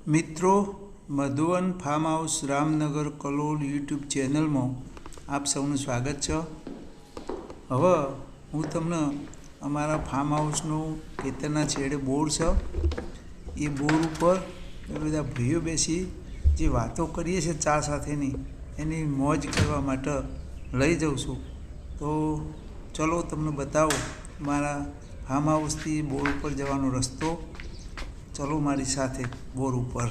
મિત્રો, Madhuvan farm house Ramnagar Kalol YouTube ચેનલમાં આપ સૌનું સ્વાગત છે. હવે હું તમને અમારા ફાર્મ હાઉસનું ખેતરના છેડે બોર છે એ બોર ઉપર બધા ભાઈઓ બેસી જે વાતો કરીએ છીએ ચા સાથેની એની મોજ કરવા માટે લઈ જાઉં છું. તો ચલો તમને બતાવો મારા ફાર્મ હાઉસથી બોર ઉપર જવાનો રસ્તો. ચલો મારી સાથે બોર ઉપર.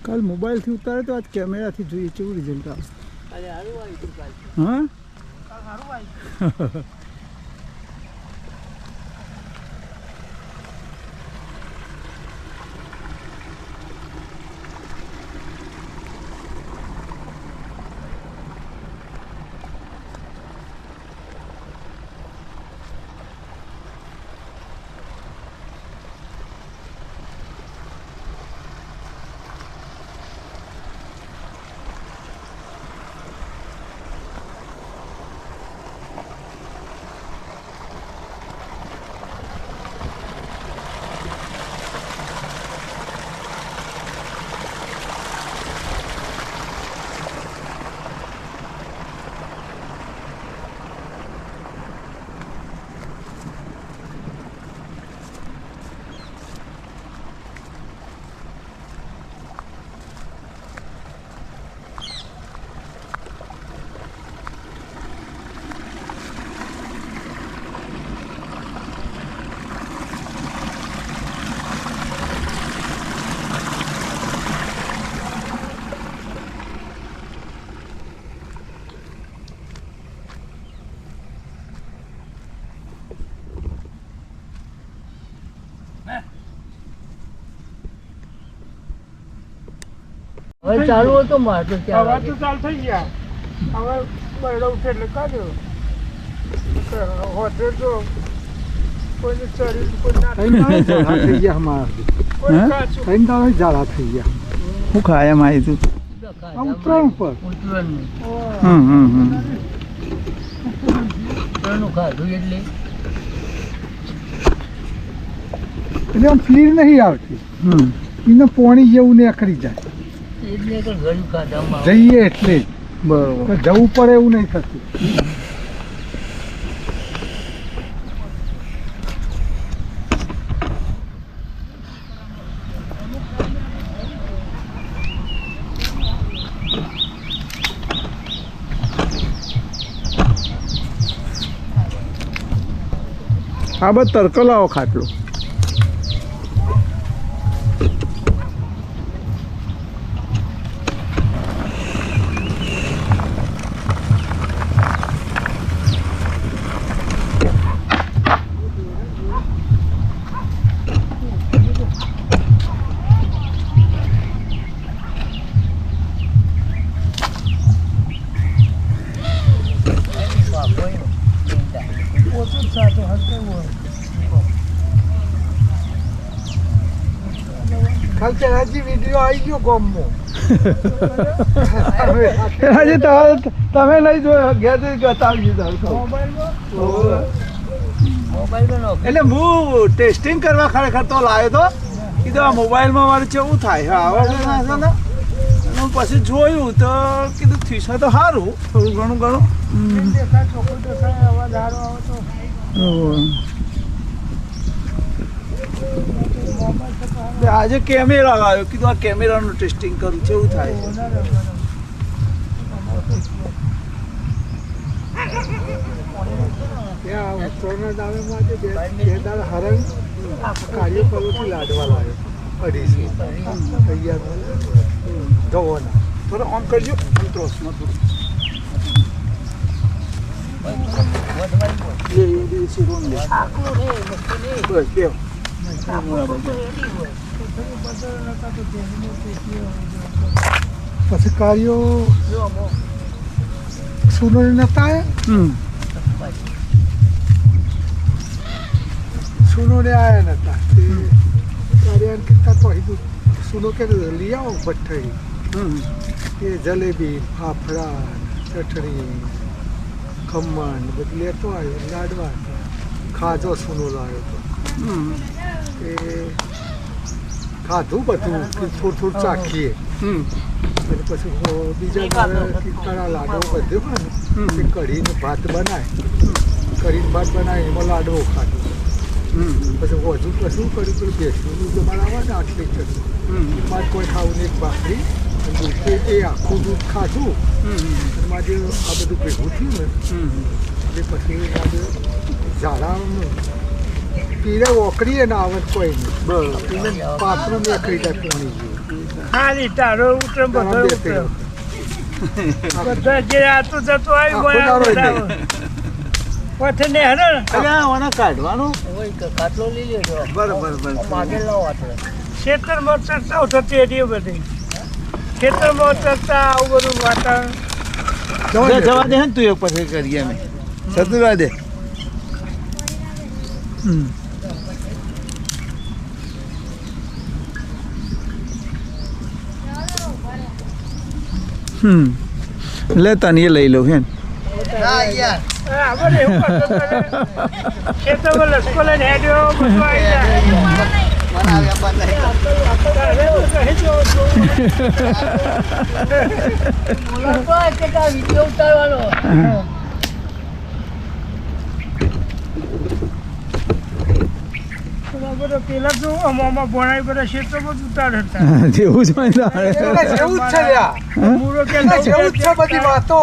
કાલ મોબાઈલથી ઉતારે તો આજ કેમેરાથી જોઈએ કેવું રિઝલ્ટ આવે. હા હવે ચાલુ હતો માર તો હવા તો ચાલુ થઈ ગયા. હવે બરડો ઉઠે એટલે કાઢ્યો હોટે તો કોઈને ચડી કોઈ ના થઈ ગયા. કોઈ કાચું ઝાડા થઈ ગયા. શું ખાય એમ આવી તું ઉતરણ ઉપર ઉતરણનું ખાધું એટલે આમ ફીર નહીં આવતી. એને પોણી જેવું ને અકડી જાય. એટલે કે ઘણું ખાધામાં જઈએ એટલે બરોબર. જવું પડે એવું નહીં થતું. આ બધો તડકો લાવો ખાટલો. ઓછું જ ખાતો હશે. કાલ પેલાજી વિડીયો આવી ગયો ગામમાં હજી તમે નહીં જોયો ઘેરથી બતાવી દીધા એટલે હું ટેસ્ટિંગ કરવા ખરેખર તો લાવ્યો તો કીધું આ મોબાઈલમાં મારે કેવું થાય આવડે ના છે ને હું પછી જોયું તો કીધું થીશે તો સારું થોડું ઘણું આજે કેમેરા આવ્યો કીધું આ કેમેરાનું ટેસ્ટિંગ કરું છે એવું થાય ત્યાં ઉત્તરાયણના દાડામાં આજે બે દાડા હરણ કાર્યો કરોથી લાડવા લાવ્યો 250 તૈયાર ધોવાના થોડું ઓન કરજો ત્રોસમાં થોડું પછી કાર્યો સુનો નતા સુનો ને આયા નતા તે કાર્યાન કિતા તો હિદુ સુનો કે લઈ આવો ભઠ્ઠી એ જલેબી ફાફડા ચટણી ખમણ બધું લેતો આવ્યો લાડવા ખાજો સુનો લાવ્યો તો એ ખાધું બધું થોડું ચાખીએ અને પછી બીજા કીકડા લાડવો બધું ને કઢીને ભાત બનાય કઢીને ભાત બનાવી એમાં લાડવો ખાધો પછી હજુ કશું કર્યું પેલું બેસનું દૂધ અમારે આવે ને આટલી ચટણી મારે કોઈ ખાવું ને એક ભાખરી એ આખું દૂધ ખાધું અને મારે આ બધું ભેગું થયું ને એ પછી મારે ઝાડા પીરે ઓકળીએ ને આવે કોઈ નહીં પાત્ર મેં કરી જાય નહીં ખાલી તારો ઉતર બધો ઉતર બધા જે આતું જતું આવ્યું પછી ને હે આને કાઢવાનું કાટલો લઈ લેજો બરાબર માગે લાવો આપણે ખેતરમાં ચર્ચાઓ થતી હતી એ બધી ખેતરમાં ચર્ચા આવું બધું વાતાવરણ જવા દે ને તું એક પછી કરીએ અમે સતુરા દે લે તને એ લઈ લઉં હે ખેતરમાં લસકો લઈને હેડ્યો બધું આવી જાય વિડીયો ઉતારવાનો પેલા તો અમામાં ભણાઈ બધા ક્ષેત્રમાં જ ઉતાર હતા જેવું જ જેવું જ છે મૂળો કે જેવું જ છે બધી વાતો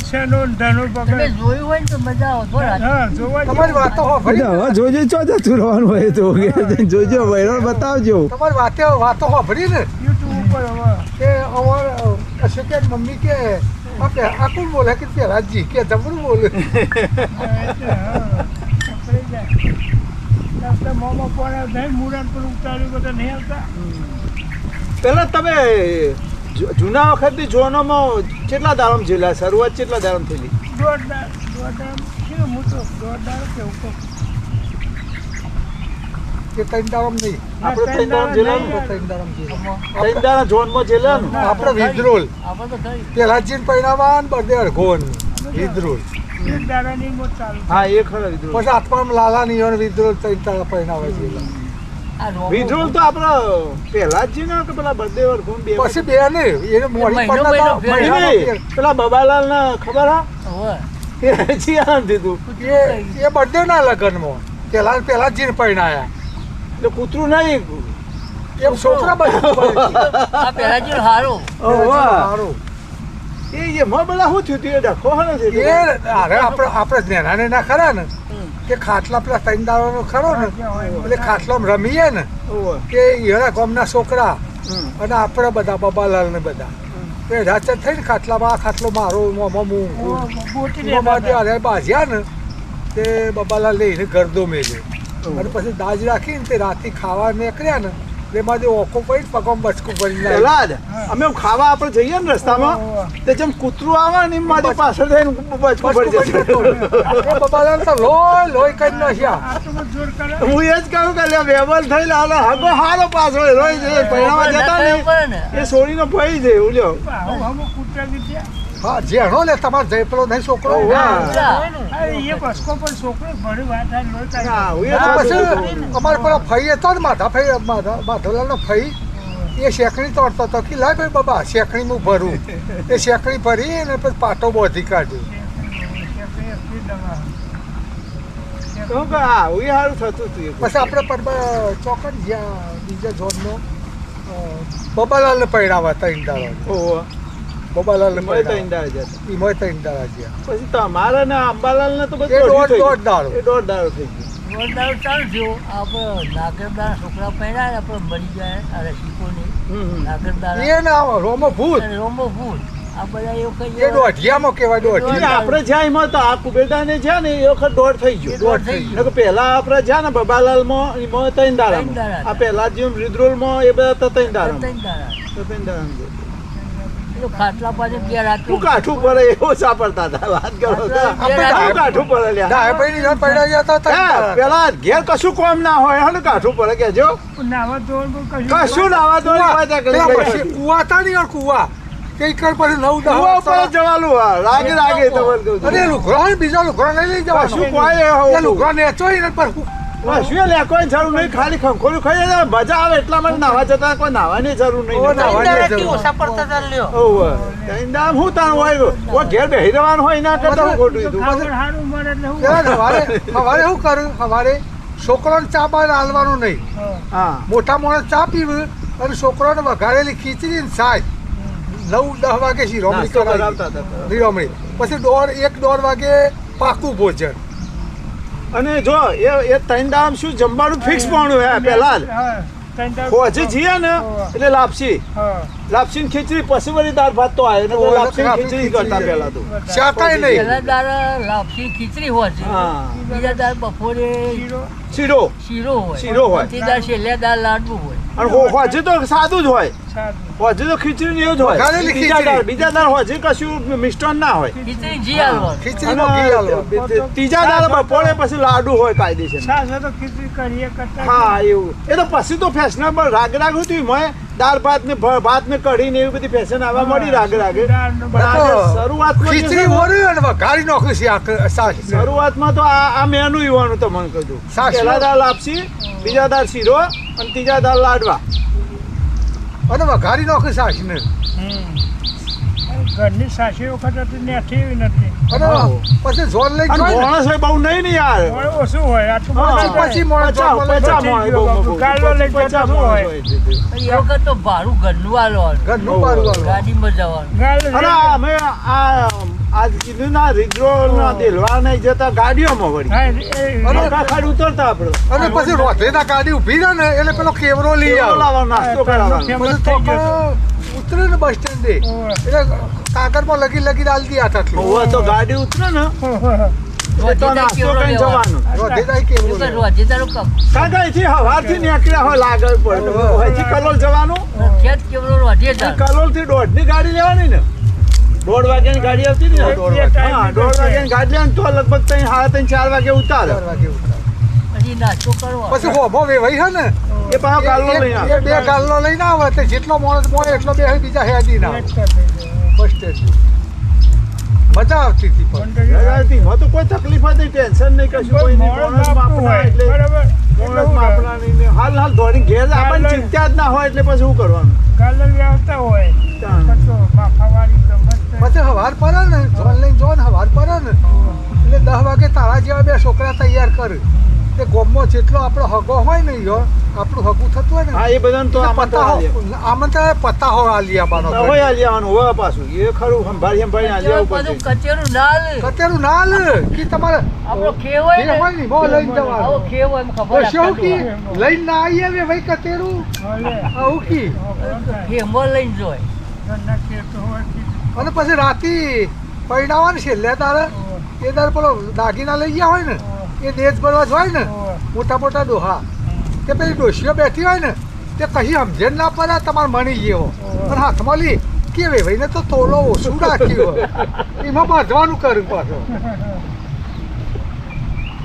શેનો ધનો પકડે જોયું હોય ને તો મજા આવે હા જોવા તમારી વાતો હવે જોજો ચો જતું રહેવાનું હોય તો જોજો વૈરણ બતાવજો તમારી વાતો સાંભળી ને યુટ્યુબ ઉપર હવે કે અમાર કશે કે મમ્મી કે આ કોણ બોલે કે પેલાજી કે જબરું બોલે મોમાં પણ નહીં મુરન પર ઉતાર્યું બધા નહીં આવતા પેલા તમે જૂના વખતથી જોનોમાં કેટલા દાડમ જેલા શરૂઆત કેટલા દાડમ થયેલી દોઢ કેવું મોટો દોઢ દાડો કે ઉપર કે ત્રણ દાડમ નહીં આપણે ત્રણ દાડમ જેલાનું ત્રણ દાડમ ત્રણ દાડા જોનમાં જેલાનું આપણે વિદ્રોલ આપણે તો થઈ પેલાજી પૈણાવાન બધે અડઘોન વિદ્રોલ એક દાડાની મોટ ચાલુ હા એ ખરા વિદ્રોલ પછી આત્મા લાલા ની વિદ્રોલ ત્રણ દાડા પૈણાવે છે વિદ્રોલ તો આપડે પેલા જ ને કે પેલા બર્થડે કોણ બે પછી બે ને એને મોડી પડતા પેલા બબાલાલ ના ખબર હા હવે એ જી આમ દીધું એ બર્થડે ના લગ્નમાં પેલા જીન પૈણાયા એટલે કૂતરું નહીં એમ છોકરા બધું આ પહેલા જે હારો સારું એ એમાં બધા શું થયું એ ડખો હે ને એ અરે આપણે નેનાને ના ખરા ને કે ખાટલા પેલા ત્રણ દાડાનો ખરો ને એટલે ખાટલામાં રમીએ ને કે એના ગામના છોકરા અને આપણે બધા બબાલાલ ને બધા એ રાચર થઈને ખાટલામાં આ ખાટલો મારો અરે બાજ્યા ને તે બબાલાલ લઈને ગરદો મેલે અને પછી દાજ રાખીને તે રાતે ખાવા નીકળ્યા ને એમાંથી ઓકો પડી પગમાં બચકું પડી જાય પેલા જ અમે ખાવા આપણે જઈએ ને રસ્તામાં તે જેમ કૂતરું આવે ને એમ મારી પાછળ થઈને બચકું પડી જશે બબાલાલ તો લોહી કરી નાખ્યા આટલું બધું જોર કરે હું એ જ કહું કે લે વેબલ થઈ લાલો હગો હારો પાછો રોઈ જશે પહેણાવા જતા ને એ છોડીને પડી જાય એવું લ્યો આવું કૂતરા દીધા હા જેણો લે તમારે જયપલો નહીં છોકરો એ બસકો પણ છોકરો ઘણી વાત આ લોહી કાઢી. ના, હું એ અને જ પછી કહું. અમારે પેલા ફઈ હતો ને માધવલાલનો ફઈ એ શેકણી તોડતો હતો કે લાય ભાઈ બાબા શેકણી હું ભરું એ શેકણી ભરી અને પછી પાટો બોધી કાઢ્યો કહું કે હા હું એ સારું થતું હતું એ. પછી આપણે ચોકડ જ્યાં બીજા જોડનો બબાલાલને પૈણાવા ત્રણ દાડા ઓહો. બબાલાલને મેં તો પૈણાવા ઈંડા જતા. એમાં ત્રણ દાડા ગયા પછી તમારા ને અંબાલાલ ને તો એ બધું દોઢ થઈ દોઢ દાડો. ગયું. એ દોઢ દાડો થઈ ગયો. જોરદાર ચાલુ થયું આપણે નાગરદાર છોકરા પહેર્યા ને આપણે મરી જાય અરે શીખોની નાગરદાર એ ના રોમો ભૂત રોમો ફૂલ આ બધા એવું એ કહીએ દોઢિયામાં કહેવાય એટલે દોઢિયા આપણે જ્યાં એમાં તો આ કુબેરદાને છે ને એ વખત દોઢ થઈ ગયો. દોઢ થઈ ગયું. નકર પહેલા આપણે જ્યાં ને બબાલાલમાં એમાં ત્રણ દાડામાં. ત્રણ દાડા. આ પહેલા જેમ રિદ્રોલમાં એ બધા તો ત્રણ દાડામાં. ત્રણ દાડા. તો ત્રણ દાડામાં ગયો. પેલું ખાટલા પાસે બે રાખ્યું. શું કાઠું પડે એવો સાંભળતા હતા વાત કરો તો. આપણે શું કાઠું પડે લ્યા? ડાયાભાઈની જોડે પૈણા ગયા હતા ત્રણ હે, દાડા. પેલા ઘેર કશું કોમ ના હોય હને કાઠું પડે કેજો. નાવા ધોવાનું કશું કશું નાવા દો પેલા પછી કુવા હતા ને યાર કુવા તે કઈ પછી 9 10 ઉપર જવાનું હા. રાગે રાગે તમારે કહું છું. અરે લુગરો હોય ને બીજો લુગરો નહીં લઈ જવાનો કશું કોઈ એ એવું. લુગરો નેચોય ને પર શું લે કોઈ જરૂર નહીં ખાલી ખંખોલું ખાઈ જાય મજા આવે એટલા માટે નાવા જતા કોઈ નાવાની જરૂર નહીં. ઓ, નાહવાની ત્રણ દાડાથી જરૂર. ઓછા પડતા હતા લ્યો. ઓવે. ત્રણ દામ હું તાણ હોય ઓ ઘેર બેહી રહેવાનું હોય ના કરતા હું ખોટું કીધું. ખાવાનું સારું મળે એટલે હું પેલા સવારે શું કરું સવારે છોકરોને ચા બહાર હાલવાનું નહીં હા મોટા માણસ ચા પીવું અને છોકરોને વઘારેલી ખીચડી ને સાજ 9-10 વાગે શિરોમણી નાસ્તો કરાવી કરાવતા હતા. શિરોમણી પછી 1-1.5 વાગે પાકું ભોજન અને જો એ ત્રણ દામ શું જમવાનું ફિક્સ પાણું હે પેલા જ. હા, ત્રણ દાડા- ખોજે જીએ ને એટલે લાપસી હા. લાપસી ને ખીચડી પછી વળી દાળ ભાત તો આવે ને ઓવે, લાપસી ને લાપસી ખીચડી કરતા ખીચડી. પહેલા તો. શાકાય નહીં પહેલા દાડા લાપસી ખીચડી હોય છે હા બીજા દાળ બપોરે શીરો, શીરો શીરો હોય શીરો હોય. ત્રીજી દાળ છેલ્લે દાળ લાડુ હોય અને હોજે તો સાદું જ હોય. સાદું. હોજે તો ખીચડી ને એવું જ હોય. વઘારેલી બીજા દાળ હોજે કશું મિષ્ટાન ના હોય. ખીચડી જી હાલવાનું ખીચડીમાં ઘી હાલવાનું ત્રીજા દાળ બપોરે પછી લાડુ હોય કાયદેસર. છાશ હોય તો ખીચડી કરીએ કરતા હા એવું એ તો પછી તો ફેશનેબલ રાગ રાગ હતું એમાં દાળ ભાત ને ભાત ને કઢી ને એવી બધી ફેશન આવવા મળી રાગ રાગે. દાળનું પણ આજે તો શરૂઆતમાં જે ખીચડી છે ને, મોરી અને વઘારી નાખ્યું શાક શરૂઆતમાં તો આ મેનુ ઈવાનું તમને કહ્યું. સાચું. પહેલા દાળ લાપસી બીજા દાળ શીરો અને ત્રીજા દાળ લાડવા. અને વઘારી નાખ્યું શાકને ઘરની સાસી વખત હતી ને આથી એવી નથી અને પછી ઝોલ લઈ અને જોઈ ને માણસ હોય બહુ નહીં ને યાર. હવે ઓછું હોય આટલું હા, બધું ના પછી થાય. મોણ પચાસ ઝોલ લઈ પચાસ જોઈ. માણસ બહુ બહુ. ગાળો લઈ જતા પચાસ શું માણસ હોય? હોય. એ વખત તો ભાડું ઘરનું આલવાનું ઘરનું બારું વાળું. ગાડીમાં જવાનું ગાળ અને અમે આજ કીધું ના રિદ્રોલ ના દેલવા નહીં જતા ગાડીઓમાં વળી. હા, અને નૌકા ખાડી ઉતરતા આપણે. અને પછી રોધેના ગાડી ઊભી રહે ને એટલે પેલો કેવરો લઈ કેવડો આવે લાવવાનો, નાસ્તો કરાવવાનો. પછી તો ઉતરે ને બસ સ્ટેન્ડે એટલે કાગળમાં લગી આલતી આટલું હવે તો ગાડી ઉતરે ને એટલે તો નાસ્તો કરીને જવાનું. રોધેના કેવરો લઈ આવે. રોજેદારું કામ કારણ કે અહીંથી હવારથી નીકળ્યા હોય લાગે પડે. અહીંથી કલોલ જવાનું. ખેત કેવડો રોજેદાર કલોલ થી 1:30 ની ગાડી લેવાની ને 1:30 વાગ્યાની ગાડી આવતી ને. 1:30 હા 1:30 વાગ્યાની ગાડી લેવાની તો લગભગ 3:30 4 વાગે ઉતારે. 4 વાગે ઉતારે. પછી નાસ્તો કરવો પછી હોમો વેવાઈ છે ને એ પાછો ગાલ્લો લઈને આવે. એ બે ગાલ્લો લઈને આવે તે જેટલો માણસ મોય એટલો બે બીજા હેડી ના આવે. બસ સ્ટેન્ડ મજા આવતી હતી પણ રાજાથી માં તો કોઈ તકલીફ હતી ટેન્શન નહીં કશું કોઈ નહીં. માણસ માપના એટલે માણસ માપના નહીં ને હાલ દોડી ઘેર આપણને ચિંતા જ ના હોય એટલે પછી શું કરવાનું. ગાલર વ્યવસ્થા હોય કશો માફાવાળી ગમત પછી હવાર પડે ને જોન લઈને જો ને હવાર પડે ને એટલે 10 વાગે તારા જેવા બે છોકરા તૈયાર કરે તે ગોમમાં જેટલો આપણો હગો હોય ને યો આપણું હગું થતું હોય ને હા એ બધાને તો આમંત્રણ પત્તા હોય આલી આવવાનો હોય આલી આવવાનું હોય પાછું એ ખરું સંભાળી આલી આવવું બધું પડશે. કચેરું ના લે કતેરું ના લે કે તમારે આપણો ખેવ હોય જે હોય ને ને બહુ લઈને આવો જવાનું ખેવ હોય એમ તો ખબર શું કી રાખતા લઈને ના આવીએ હવે ભાઈ કતેરું આવું કી ખેમો લઈને જોય અને પછી રાતી પૈણાવાની છેલ્લે તારે એ તારે પેલો દાગીના લઈ ગયા હોય ને એ દેશ ભરવા જ હોય ને મોટા મોટા ડોહા તે પેલી ડોશીઓ બેઠી હોય ને તે કશી સમજણ ના પડે તમારે મણી જેવો અને હાથમાં લી કે વેવાઈને તો તોલો ઓછું રાખ્યું એમાં બાંધવાનું કર્યું પાછું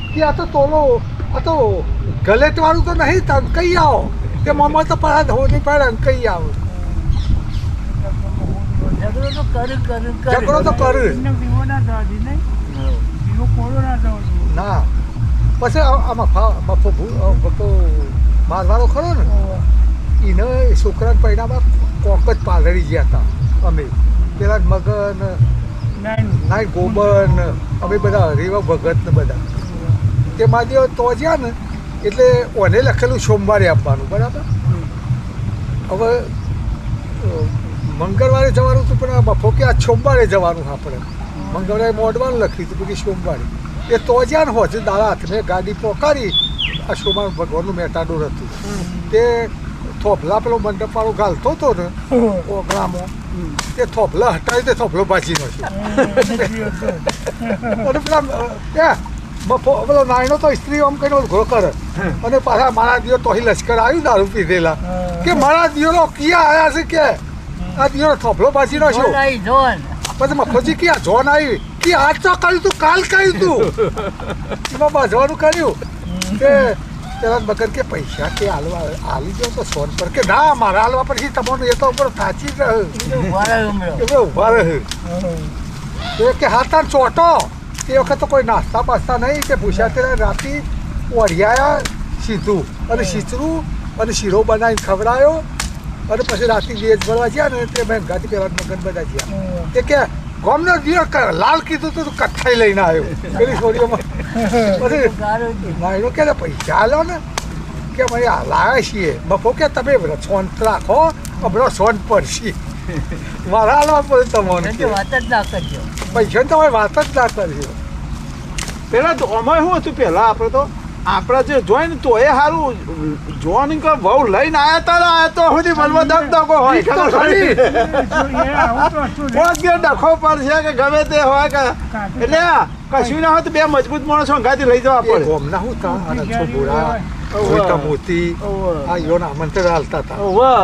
કે આ તો તોલો આ તો ગલેટ વાળું તો નહીં તમે કઈ આવો તે મમ્મા તો પડા ધોની પડે ને કઈ આવો ઝઘડો તો ઝઘડો તો કરે એમને વિવો ના થવા દે નહીં વિવો કોળો ના થવા દે ના પછી આમાં મારવાળો ખરો ને એને છોકરાને પૈણામાં કોક જ પાલડી ગયા હતા અમે પેલા મગન નાય ગોબન અમે બધા હરીવા ભગત ને બધા તે મારી તો જ્યાં ને એટલે ઓને લખેલું સોમવારે આપવાનું બરાબર હવે મંગળવારે જવાનું હતું પણ બફો કે આ સોમવારે જવાનું આપણે મંગળવારે મોડવાનું લખ્યું હતું પછી સોમવારે એ તો જ્યાં ને હોજે દાડા હાથને ગાડી પોકારી આ સોમવાર ભગવાનનું મેટાડોર હતું તે થોભલા પેલો મંડપવાળો ગાલતો હતો ને ઓગળામાં તે થોભલા હટાવી તે થોભલો બાજી નો છે અને પેલા પેલો નાયનો તો સ્ત્રી આમ કહીને ઘોડો કરે અને પાછા મારા દિયો તોહી લશ્કર આવ્યું દારૂ પીધેલા કે મારા દિયોનો કિયા આવ્યા છે કે આ દિયોનો થોભલો બાજી નો છો પછી મફોજી કે આ જોન આવી કે આજ તો કર્યું તું કાલ કર્યું તું એમાં બાજવાનું કર્યું કે પેલા મગર કે પૈસા કે હાલવા હાલી ગયો તો સોન પર કે ના મારા હાલવા પછી તમારું એ તો ઉપર થાચી જ ઉભા રહે કે હાથા ચોટો એ વખત તો કોઈ નાસ્તા પાસ્તા નહીં કે પૂછ્યા તે રાતે ઓઢિયા સીધું અને શીચરું અને શીરો બનાવીને ખવડાયો અને પછી રાતે દેજ ભરવા ગયા ને તે મેં ગાડી પેલા મગન બધા ગયા તે કે ગોમનો દિયો લાલ કીધું તો કથ્થાઈ લઈને આવ્યો પેલી છોડીઓમાં પછી નાયનો કે પૈસા આલો ને કે મને લાવ્યા છીએ બપો કે તમે સોન રાખો હમણાં સોન પડશે મારા હાલવા પડે તમને વાત જ ના કરજો પૈસા તમે વાત જ ના કરજો પેલા તો અમારે શું હતું પેલા આપણે જે જોઈ ને તો એ સારું જોવાની કે બહુ લઈને આવ્યા તો સુધી બલવા દબદબો હોય ખબર ડખો પડશે કે ગમે તે હોય કે એટલે કશું ના હોય તો બે મજબૂત માણસો અંગાથી લઈ જવા પડે ગોમના હું તા છોકરા મોતી આ યોના આમંત્રણ હાલતા હતા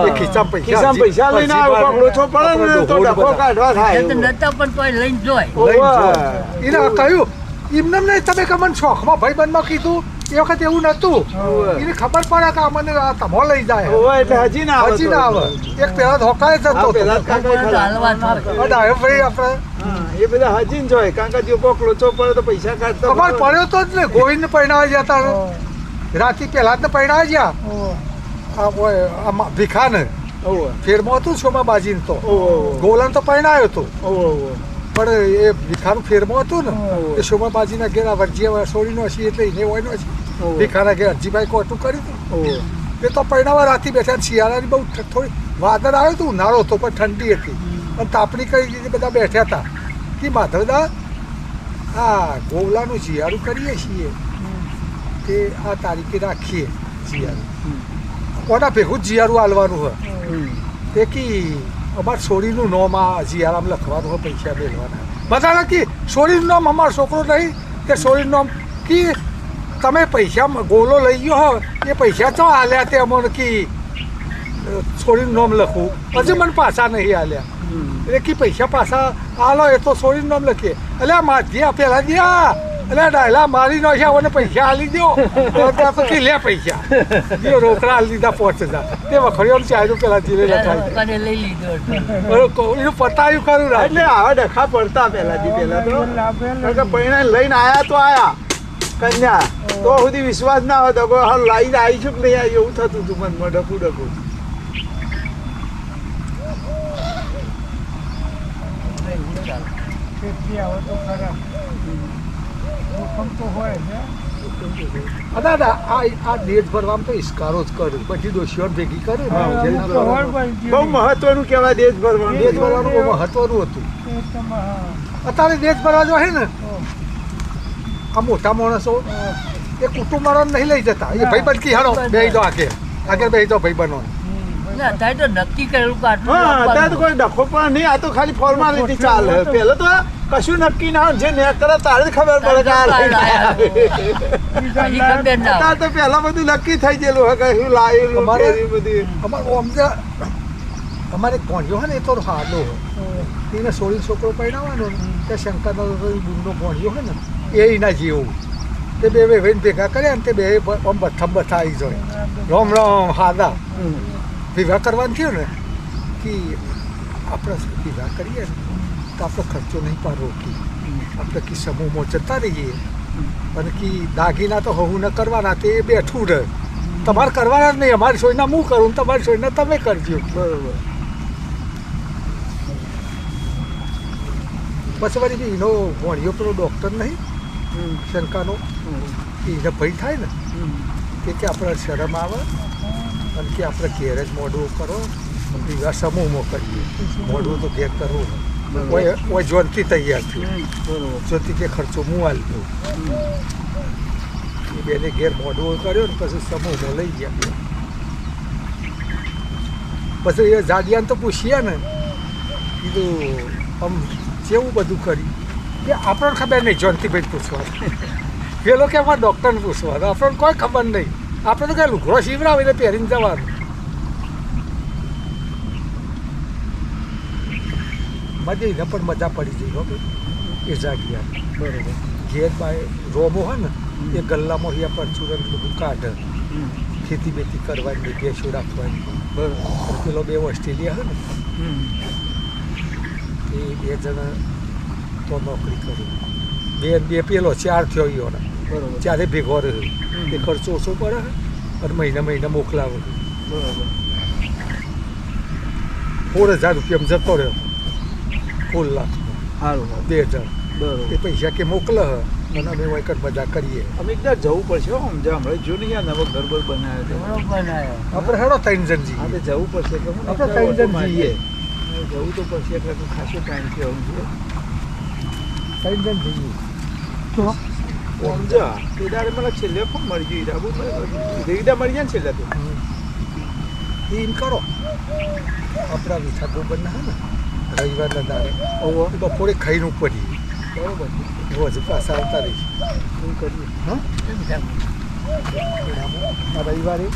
એ ખિસ્સામાં પૈસા લઈને આવ્યો લોચો પડે ને તો ડખો કાઢવા થાય નતા પણ તોય લઈને જોય એને કહ્યું એમને નહીં તમે કે મને શોખમાં ભાઈબંધમાં કીધું એ વખત એવું નતું એને ખબર પડે કે મને તમો લઈ જાય એટલે હજી ના આવે એક પેલા ધોકાય જતો ભાઈ આપણે એ બધા હજી ને જોય કારણ કે જો કોક લોચો પડે તો પૈસા કાઢતો ખબર પડ્યો તો જ ને ગોવિંદ ને પરણાવા જતા રાતે પેલા જ ને પરણાવા ગયા ભીખાને ફેરમાં હતું શોભાબાજી તો ગોલન તો પરણાયો હતો પણ એ ભીખાનું ફેરમાં હતું ને એ શોભાબાજીના ઘેર વરજીયા છોડીનો હશે એટલે એને હોયનો હશે ભીખાના ઘેર અરજીભાઈ કોટું કર્યું હતું એ તો પરણાવા રાતે બેઠા શિયાળાની બહુ થોડી વાદળ આવ્યો હતું ઉનાળો હતો પણ ઠંડી હતી અને તાપણી કરી દીધી બધા બેઠા હતા કે માધવદા આ ગોવલાનું શિયાળું કરીએ છીએ કે આ તારીખે રાખીએ શિયાળું કોના ભેગું શિયાળું હાલવાનું હોય તે કી અમારે છોડીનું નામ આ શિયાળામાં લખવાનું હોય પૈસા મેળવાના બધા કે છોડીનું નામ અમારો છોકરો નહીં કે છોડીનું નામ કે તમે પૈસા ગોલો લઈ ગયો હોય એ પૈસા તો હાલ્યા તે અમને કે છોડીનું નામ લખવું હજી મને પાછા નહીં હાલ્યા એટલે કે પૈસા પાછા હાલો એ તો છોડીનું નામ લખીએ એટલે માધ્યા પેલા દ્યા એટલે ડાયલા મારી નો છે મને પૈસા હાલી દો ત્યાં તો કે લે પૈસા દિયો રોકડા હાલી દીધા 5000 તે વખડીઓ ચાર્યું પેલા જીરે લખાય લઈ લીધો એનું પતાયું કરું એટલે આવા ડખા પડતા પેલાથી પેલા તો પરિણામ લઈને આયા તો આયા કન્યા તો સુધી વિશ્વાસ ના હતો હાલ લાઈને આવી છું કે નહીં આવી એવું થતું હતું મનમાં ડખું ડખું દાદા આ દેશ ભરવામાં તો ઇસ્કારો જ કર્યું બધી દોષીઓ ભેગી કરી બહુ મહત્વનું કહેવાય દેશ ભરવાનું દેશ ભરવાનું બહુ મહત્વનું હતું અત્યારે દેશ ભરવા જો હે ને આ મોટા માણસો એ કુટુંબ વાળાને નહીં લઈ જતા એ ભાઈબંધ કી હાલો બે દો આગળ બે દો ભાઈબંધો ને અત્યારે તો નક્કી કરેલું કે આટલું હા અત્યારે તો આપવાનું. કોઈ ડખો પણ નહીં, આ તો ખાલી ફોર્માલિટી ચાલે. પહેલા તો કશું નક્કી ના હોય, જે ને કરે તારે જ ખબર પડે કે આ લઈને આયા. હજી ખબર ના અત્યારે તો પહેલા બધું નક્કી થઈ ગયેલું હોય કે શું લાવેલું અમારે- કેરી બધી. અમારે આમ જે અમારે કોણિયો હોય ને એ તો હાલો હોય એને સોળી છોકરો પહેરાવાનો ને તે શંકરનો બુંદો કોણિયો હોય ને એ એના જેવું તે બે ભાઈને ભેગા કર્યા ને તે બે આમ બથમ બથા આવી જાય રામ રામ હાદા વિવાહ કરવાનું થયું ને કે આપણે વિવાહ કરીએ ને તો આપણો ખર્ચો નહીં પાર રોકી આપણે કે સમૂહમાં જતા રહીએ અને કે દાગીના તો હવું ન કરવાના તે બેઠું રહે તમારે કરવાના જ નહીં, અમારી સોયના હું કરું તમારી સોયના તમે કરજો. બરોબર. પછી વળી બી એનો ભણ્યો પેલો ડૉક્ટર નહીં શંકાનો એને ભય થાય ને કે આપણે શરમ આવે અને કે આપણે ઘેર જ મોઢું કરો વિવાહ સમૂહમાં કરીએ, મોઢું તો ઘેર કરવું ઓય જોનથી તૈયાર થયું જોનથી કે ખર્ચો હું હાલતો એ બેને ઘેર મોઢું કર્યો ને પછી સમૂહમાં લઈ ગયા. પછી એ જાડિયાને તો પૂછીએ ને કીધું આમ કેવું બધું કર્યું કે આપણને ખબર નહીં, જોનતીભાઈ પૂછવાનું પેલો કે અમારે ડૉક્ટરને પૂછવાનું, આપણને કોઈ ખબર નહીં, આપણે તો કાંઈ લુગડો સીવડાવે એટલે પહેરીને જવાનું. મજા એને પણ મજા પડી ગઈ હો એ જાગ્યા બરોબર. ઘેર બાય રોમો હોય ને એ ગલ્લામાં અહીંયા પરચુરણ બધું કાઢે, ખેતી બેતી કરવાની બેસો રાખવાની. બરોબર. પેલો બે ઓસ્ટ્રેલિયા હોય ને એ બે જણા તો નોકરી કરી, બે પેલો 4 થયો એનો બરોબર. 4 ભેગો રહ્યો એ ખર્ચો ઓછો પડે અને મહિને મોકલાવે. બરોબર. 16,000 રૂપિયામાં જતો રહ્યો, 4 લાખ. સારું 2 જણ બરોબર. એ પૈસા કે મોકલે અને અમે વૈકટ મજા કરીએ. અમે એકદમ જવું પડશે હો, સમજા હમણાં જો નહીં નવો ઘર બર બનાવ્યો બરોબર બનાવ્યો. આપણે હેડો 3 જણ જઈએ. આપણે જવું પડશે કે હું આપણે 3 જણ જઈએ. જવું તો પડશે એટલે તો ખાસો ટાઈમ છે સમજે. 3 જણ જઈએ. સમજા તે દાડે મને છેલ્લે પણ મળી ગયું ઈડા મળી જાય ને છેલ્લે તો એમ કરો આપણા વિઠા ગોબર ના ને રવિવારના દાડે બપોરે ખાઈને પડી બરોબર, રોજ પાછા આવતા રહીશ. શું કરીએ? હા આ રવિવારે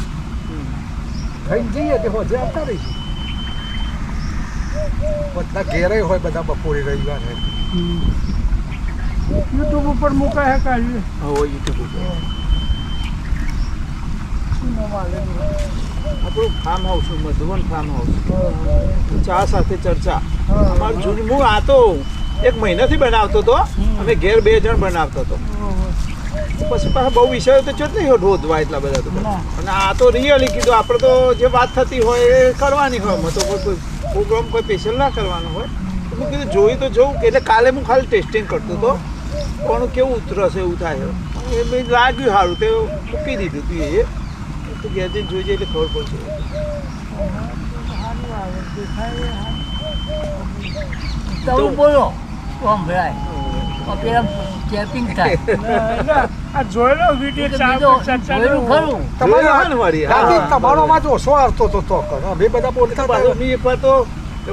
ખાઈને જઈએ તે હોજે આવતા રહીશ. બધા ઘેરે હોય બધા બપોરે રવિવારે. યુટ્યુબ ઉપર મુકાય કાઢીએ. હવે યુટ્યુબ ઉપર આપણું farm house Madhuvan farm house, ચા સાથે ચર્ચા. અમારું જૂનું હું આ તો 1 મહિનાથી બનાવતો હતો, અમે ઘેર 2 જણ બનાવતો હતો. પછી પાછા બહુ વિષયો તો ચોટ નહીં રોધવા એટલા બધા તો, અને આ તો રિયલી કીધું આપણે તો જે વાત થતી હોય એ કરવાની હોય, અમે તો કોઈ પ્રોગ્રામ કોઈ સ્પેશિયલ ના કરવાનો હોય. તો મેં કીધું જોઈ તો જોઉં એટલે કાલે હું ખાલી ટેસ્ટિંગ કરતો હતો પણ કેવું ઉતરશે એવું થાય એ મેં લાગ્યું સારું તે મૂકી દીધું તું એ તો ઘેર જઈને જોઈ જાય એટલે ખબર પડશે. તમે બોલો તો સંભળાય. પેલા ચેપિંગ થાય. આ જોયેલો વિડીયો જોયેલું ખરું. જોયું ને વળી, હા. તમારો અવાજ ઓછો આવતો હતો તો અમે બધા બોલતા પાછું હતા. મેં એકવાર તો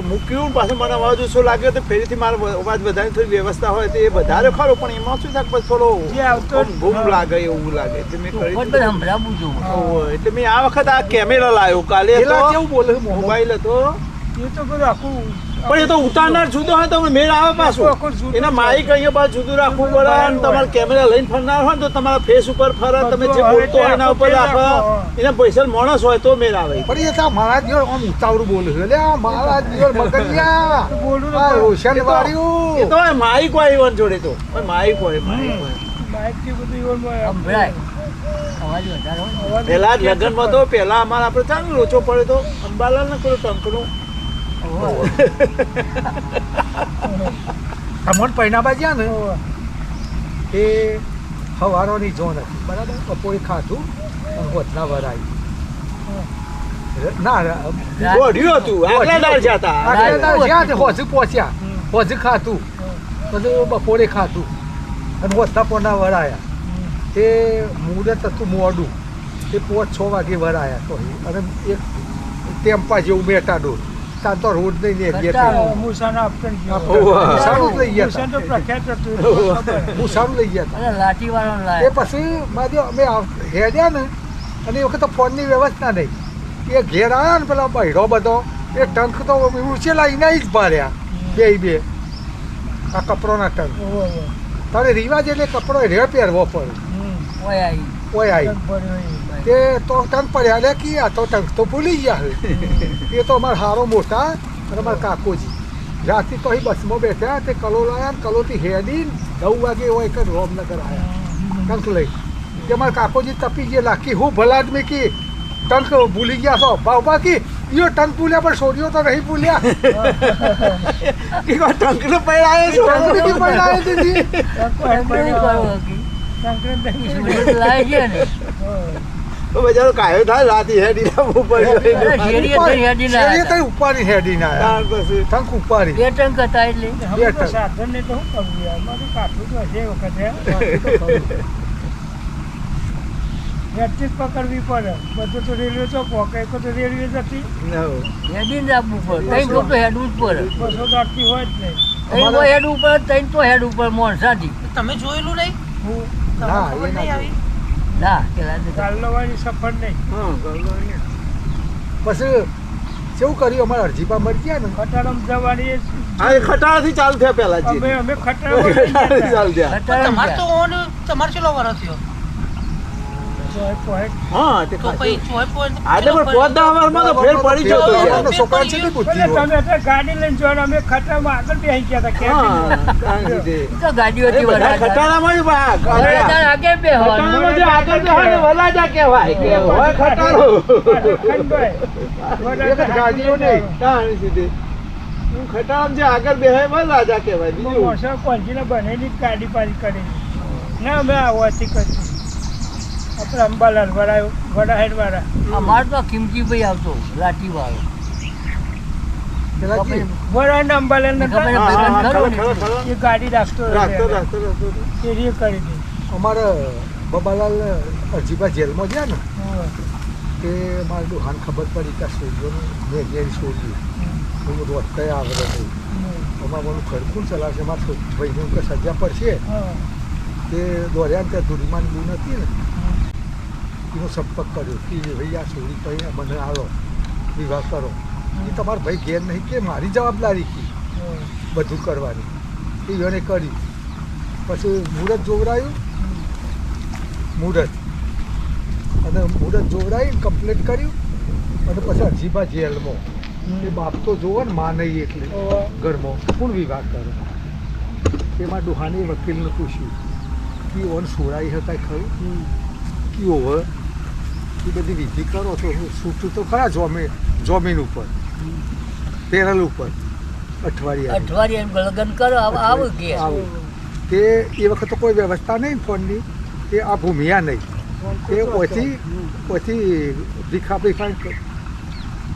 મૂક્યું પાછું મને અવાજ ઓછો લાગ્યો તો ફરીથી મારો અવાજ વધારે થોડી વ્યવસ્થા હોય તો એ વધારે ખરો, પણ એમાં શું થાય પછી થોડો જે આવતો આમ ગુમ લાગે એવું લાગે એટલે મેં કરી પણ બધા સંભળાવવું જોવું. ઓહો, એટલે મેં આ વખત આ કેમેરા લાવ્યો, કાલે પેલા તો કેવું બોલે મોબાઈલ હતો એ તો બધું આખું પણ એ તો ઉતારનાર જુદો હોય તો મેળ આવે પાછું. એના માઇક અહીંયા પાછું જુદું રાખવું પડે અને તમારે કેમેરા લઈને ફરનાર હોય ને તો તમારા ફેસ ઉપર ફરે, તમે જે બોલતો હોય એના ઉપર રાખો, એના પૈસા માણસ હોય તો મેળ આવે. પણ એ તો મહારાજ જેવો આમ ઉતાવળું બોલે છે. એટલે આ મહારાજ જેવો મગનિયા બોલું આ રોશન એ વાળ્યું તો માઇક હોય ઈવન જોડે તો માઇક હોય. બાઇકથી બધું એવું સંભળાય. અવાજ વધારે હોય ને. પેલા જ લગ્નમાં તો પેલા અમારા આપણે ચાલો લોચો પડે તો અંબાલાલ ને કોઈ ટંકનું અમોન પૈનાબા ગયા ને એ હવારોની જોન હતી બરાબર. બપોરે ખાધું અને હોતના વરાઈ ના દોડ્યું હતું આગલા દાળ જતા. જ્યાં હોજુ પહોંચ્યા હોજુ ખાધું બધું બપોરે ખાધું અને હોતના પોના વરાયા. તે મુહૂર્ત હતું મોડું તે 5-6 વાગે વરાયા તો અને એક ટેમ્પા જેવું મેટાડોર તાર તો રોડ નહીં ને ખટારો. મૂસાનો આપતન ગયો. સારું લઈ ગયા મૂસા તો હતા પ્રખ્યાત હતું એ તો ખબર. હું સારું લઈ ગયા હતા અને લાઠીવાળો એ લાય પછી મારે અમે હેડ્યા ને અને એ વખત ફોનની વ્યવસ્થા નહીં એ ઘેર આવ્યા ને પેલા બહેરો બધો એ ટંક તો ઊંચેલા એના જ ભાર્યા બે આ કપડોના ટંક ઓહો, ઓહો. તારે રિવાજ એટલે કપડો રે પહેરવો પડે ઓય આવી ઓય આવી ટંક ભર્યો એ. તે તો ટંક પડ્યા લે કે આ તો ટંક તો ભૂલી ગયા હવે એ તો અમારા હારો મોટા અને અમારા કાકોજી રાતે તો અહીં બસમાં બેઠા તે કલોલ આવ્યા ને કલોથી હેડી 9 વાગે હોય કે રોમનગર આવ્યા ટંક લઈ તે અમારા કાકોજી તપી ગયા લાખી હું ભલા આદમી કી ટંક ભૂલી ગયા છો ભાવ બાકી યો ટંક ભૂલ્યા પણ છોડીઓ તો નહીં ભૂલ્યા ટંકને પડાયો છો ટંકની પડાવી દીધી ટંકણી કરો હતી. ટંકને દહીં. સુરત લાય છે ને તો બજારો કાયો થાય રાતે હેડી લાવવું પડે અરે શેરીએ થઈ હેડીને શેરીએ આવ્યા તઈ ઉપાડી હેડીને આવ્યા ત્યાર પછી ટંક ઉપાડી હતા. બે ટંક હતા એટલે હવે તો સાધનને તો શું કરવું યાર મારું કાઠું તો હશે એ વખતે વ્યક્તિક પકડવી પડે બધું તો રેલવે ચોક પોકે તો રેલવે જતી હેડીને જ આપવું પડે તઈ તો હેડવું જ પડે બસો તો આટલી હોય જ નહીં તઈ તો હેડવું પડે તઈ તો હેડવું પડે મોણસાથી તમે જોયેલું નહીં હું ના ખબર એ નહીં ના આવી ના પેલા તો ચાલવાની સફર નહીં પછી કેવું કર્યું અમારા અરજીપા મરી ગયા ને ખટારામાં જવાની એ હા એ ખટારાથી ચાલુ થયા પહેલા અમે જી અમે ખટારામાં લઈ ગયા ખટારાથી હતા. ચાલુ થયા ખટારામાં તમારે તો ઓન તમારે ચેલો વરસ થયો ચોય પોય. હા તે તો પછી ચોય પોઈન્ટ આજે પણ 5-10 વર્ષમાં તો ફેર પડી ગયો તો યાર. અમારા છોકરા છે ને બુદ્ધિ એટલે હોય. તમે અત્યારે ગાડી લઈને જવાનું અમે ખટારામાં આગળ બેસી ગયા હતા હા કેમ્પિંગમાં. કારણ કે તો ગાડીઓથી એ બધા વરાજા. ખટારામાં જ ભાગ વરાજા આગળ બેહવાનું. ખટારામાં જે આગળ બેહે ને વલાજા કહેવાય કે હોય ખટારો ખંડભાઈ, એક જ ગાડીઓ નહીં. તાણી સીધી હું ખટારામાં જે આગળ બેહે વલાજા કહેવાય બીજું મોસમ પહોંચીને બનેલી જ ગાડી પારી કરી ના અમે આવવાથી કર્યું આપણે અંબાલાલ વડાહેડ વાળા અમાર તો ખીમજીભાઈ આવતો લાઠીવાળો પેલા જી, વડાહેડ અંબાલાલ ખબર નતા ને? હા, હા, ખરો ખરો, ને? ખરો, ખરો. એ ગાડી રાખતો રાખતો રાખતો રાખતો એ રી કરી હતી અમારે બબાલાલ અરજીપા જેલમાં ગયા ને હા. તે મારે દુકાન ખબર પડી કે સોડિયોનું મેં ઘેરી સોડ્યું હું બધું અટકાઈ આવે નહીં અમારે બધું ખડકું ચલાવશે મારા ભાઈને કે સજા પડશે હા. તે દોર્યા ને ત્યાં ધૂળીમાની બૂન હતી ને એનો સંપર્ક કર્યો કે ભાઈ આ છોડી કંઈ મને આવો વિવાહ કરો એ તમારા ભાઈ ઘેર નહીં કે મારી જવાબદારી કી બધું કરવાની એ એને કર્યું પછી મુહૂર્ત જોવરાયું મુહૂર્ત અને મુહૂર્ત જોવરાયું કમ્પ્લીટ કર્યું અને પછી અરજીબા જેલમાં એ બાપ તો જોવો ને માં નહીં એટલે ઓવા. ઘરમાં કોણ વિવાહ કરે એમાં ડોહાની વકીલને પૂછ્યું કે ઓન સોરાઈ હતા ખરું કે ઓવર એ બધી વિધિ કરો છો છૂટું તો ખરા જમીન ઉપર પેરલ ઉપર અઠવાડિયા અઠવાડિયે લગ્ન કરો આવું કે આવું તે એ વખત તો કોઈ વ્યવસ્થા નહીં ફોનની તે આ ભૂમિયા નહીં તે ઓથી ભીખા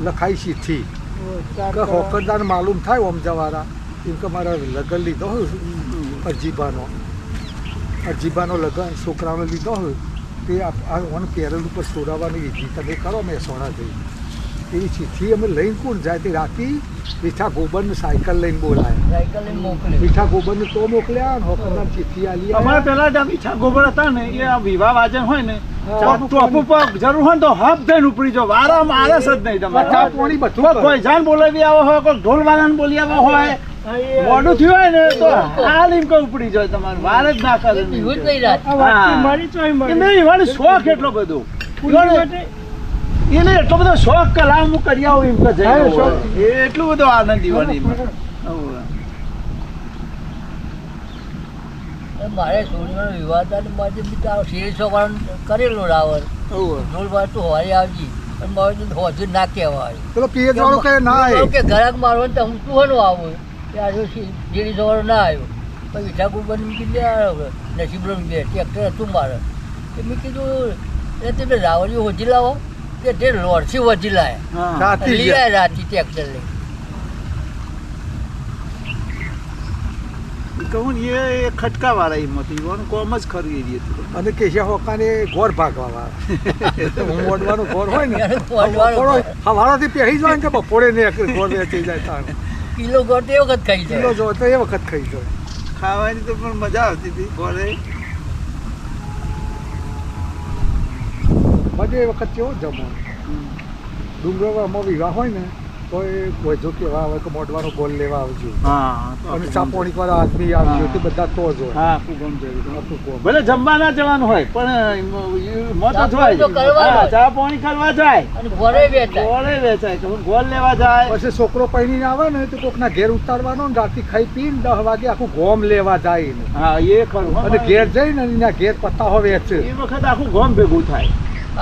લખાઈ ચિઠ્ઠી કે હોકરદાર માલુમ થાય ઓમજાવાળા એમ કે મારા લગ્ન લીધો હોય અરજીબાનો લગ્ન છોકરાનો લીધો હોય તે આ ઓન પેરલ ઉપર સોરાવાની વિધિ તમે કરો મહેસાણા જઈ એવી ચિઠ્ઠી અમે લઈને કોણ જાય તે રાતે મીઠા ગોબરને સાયકલ લઈને બોલાય સાયકલ લઈને મોકલે મીઠા ગોબરને તો મોકલ્યા ને હોકરદાર ચિઠ્ઠી આલી અમારે પેલા જે મીઠા ગોબર હતા ને એ આ વિવાહ વાજન હોય ને હા. ટોપ ઉપર જરૂર હોય ને તો હપ થઈને ઉપડી જાવ વારા મારસ જ નહીં ચા તમારે પાણી બધું કોઈ કરે. ભોયજાન બોલાવી આવો હોય કોઈ ઢોલ વાળાને બોલી આવો હોય મોડું થયું હોય ને તો આ લીમ કે ઉપડી જાય તમારે વાર જ ના કરે પીવું જ નહીં રાત આ વાતથી હા. મારી ચોય એ મળી. નહીં એવાનો શોખ એટલો બધો પૂરી માટે એને એટલો બધો શોખ કે લાવ હું કરી આવું એમ કે જઈને હા, હોય. શોખ. એ એટલું બધું આનંદ દીવાનીમાં મારે છોડીનો વિવાહ હતા ને મારે શેરી છોકરાનો કરેલો રાવણ ઢોલ વાર તો હોય આવજી અને મારે તો હોજુ ના કહેવાય પેલો પીએચ વાળો કહે ના આવે કે ઘરાક મારવા તો હું શું આવું ત્યારે શેરી છોકરો ના આવ્યો પછી મીઠા ગુબર મૂકી લે નસીબરો બે ટ્રેક્ટર હતું મારે એ મેં કીધું એ તમે રાવણી હોજી લાવો કે તે લોડથી હોજી લાયા રાતે લઈ ગયા. આવ્યા રાતી ટ્રેક્ટર લઈ કહું ને એ ખટકા વાળા એમાં તો એવાનું કોમ જ ખરી એરી હતું. અને કેશિયા હોકાને ગોર ભાગવા વાળા મોડવાનું ગોર હોય ને મોઢવાનું. હવારાથી પહેરી જાય ને કે બપોરે ને ગોર વેચી જાય તાણ કિલો ગોળ તો એ વખત ખાઈ કિલો જાય. જો તો એ વખત ખાઈ જાય. ખાવાની તો પણ મજા આવતી હતી ઘરે. બધે એ વખત કેવો જમવાનું ડુંગરમાં વિવાહ હોય ને તો એ વધુ કેવા આવે કે મોઢવાનો ગોળ લેવા આવજો હા અને ચાપોણી વાળા આદમી આવજો તે બધા તો જ હોય. હા કુગમ જોયું. આખું કોમ. ભલે જમવા ના જવાનું હોય પણ મોટો ચા જોવાય. પાણી તો કરવાનું. હા, ચા પાણી કરવા જાય. અને ઘરે વેચાય. ગોળે વેચાય તો ગોળ લેવા જાય. પછી છોકરો પૈણીને આવે ને તો કોકના ઘેર ઉતારવાનો ને રાતે ખાઈ પીને 10 વાગે આખું ગોમ લેવા જાય ને હા એ ખરું. અને ઘેર જઈને એના ઘેર પત્તાઓ વેચે. એ વખત આખું ગોમ ભેગું થાય.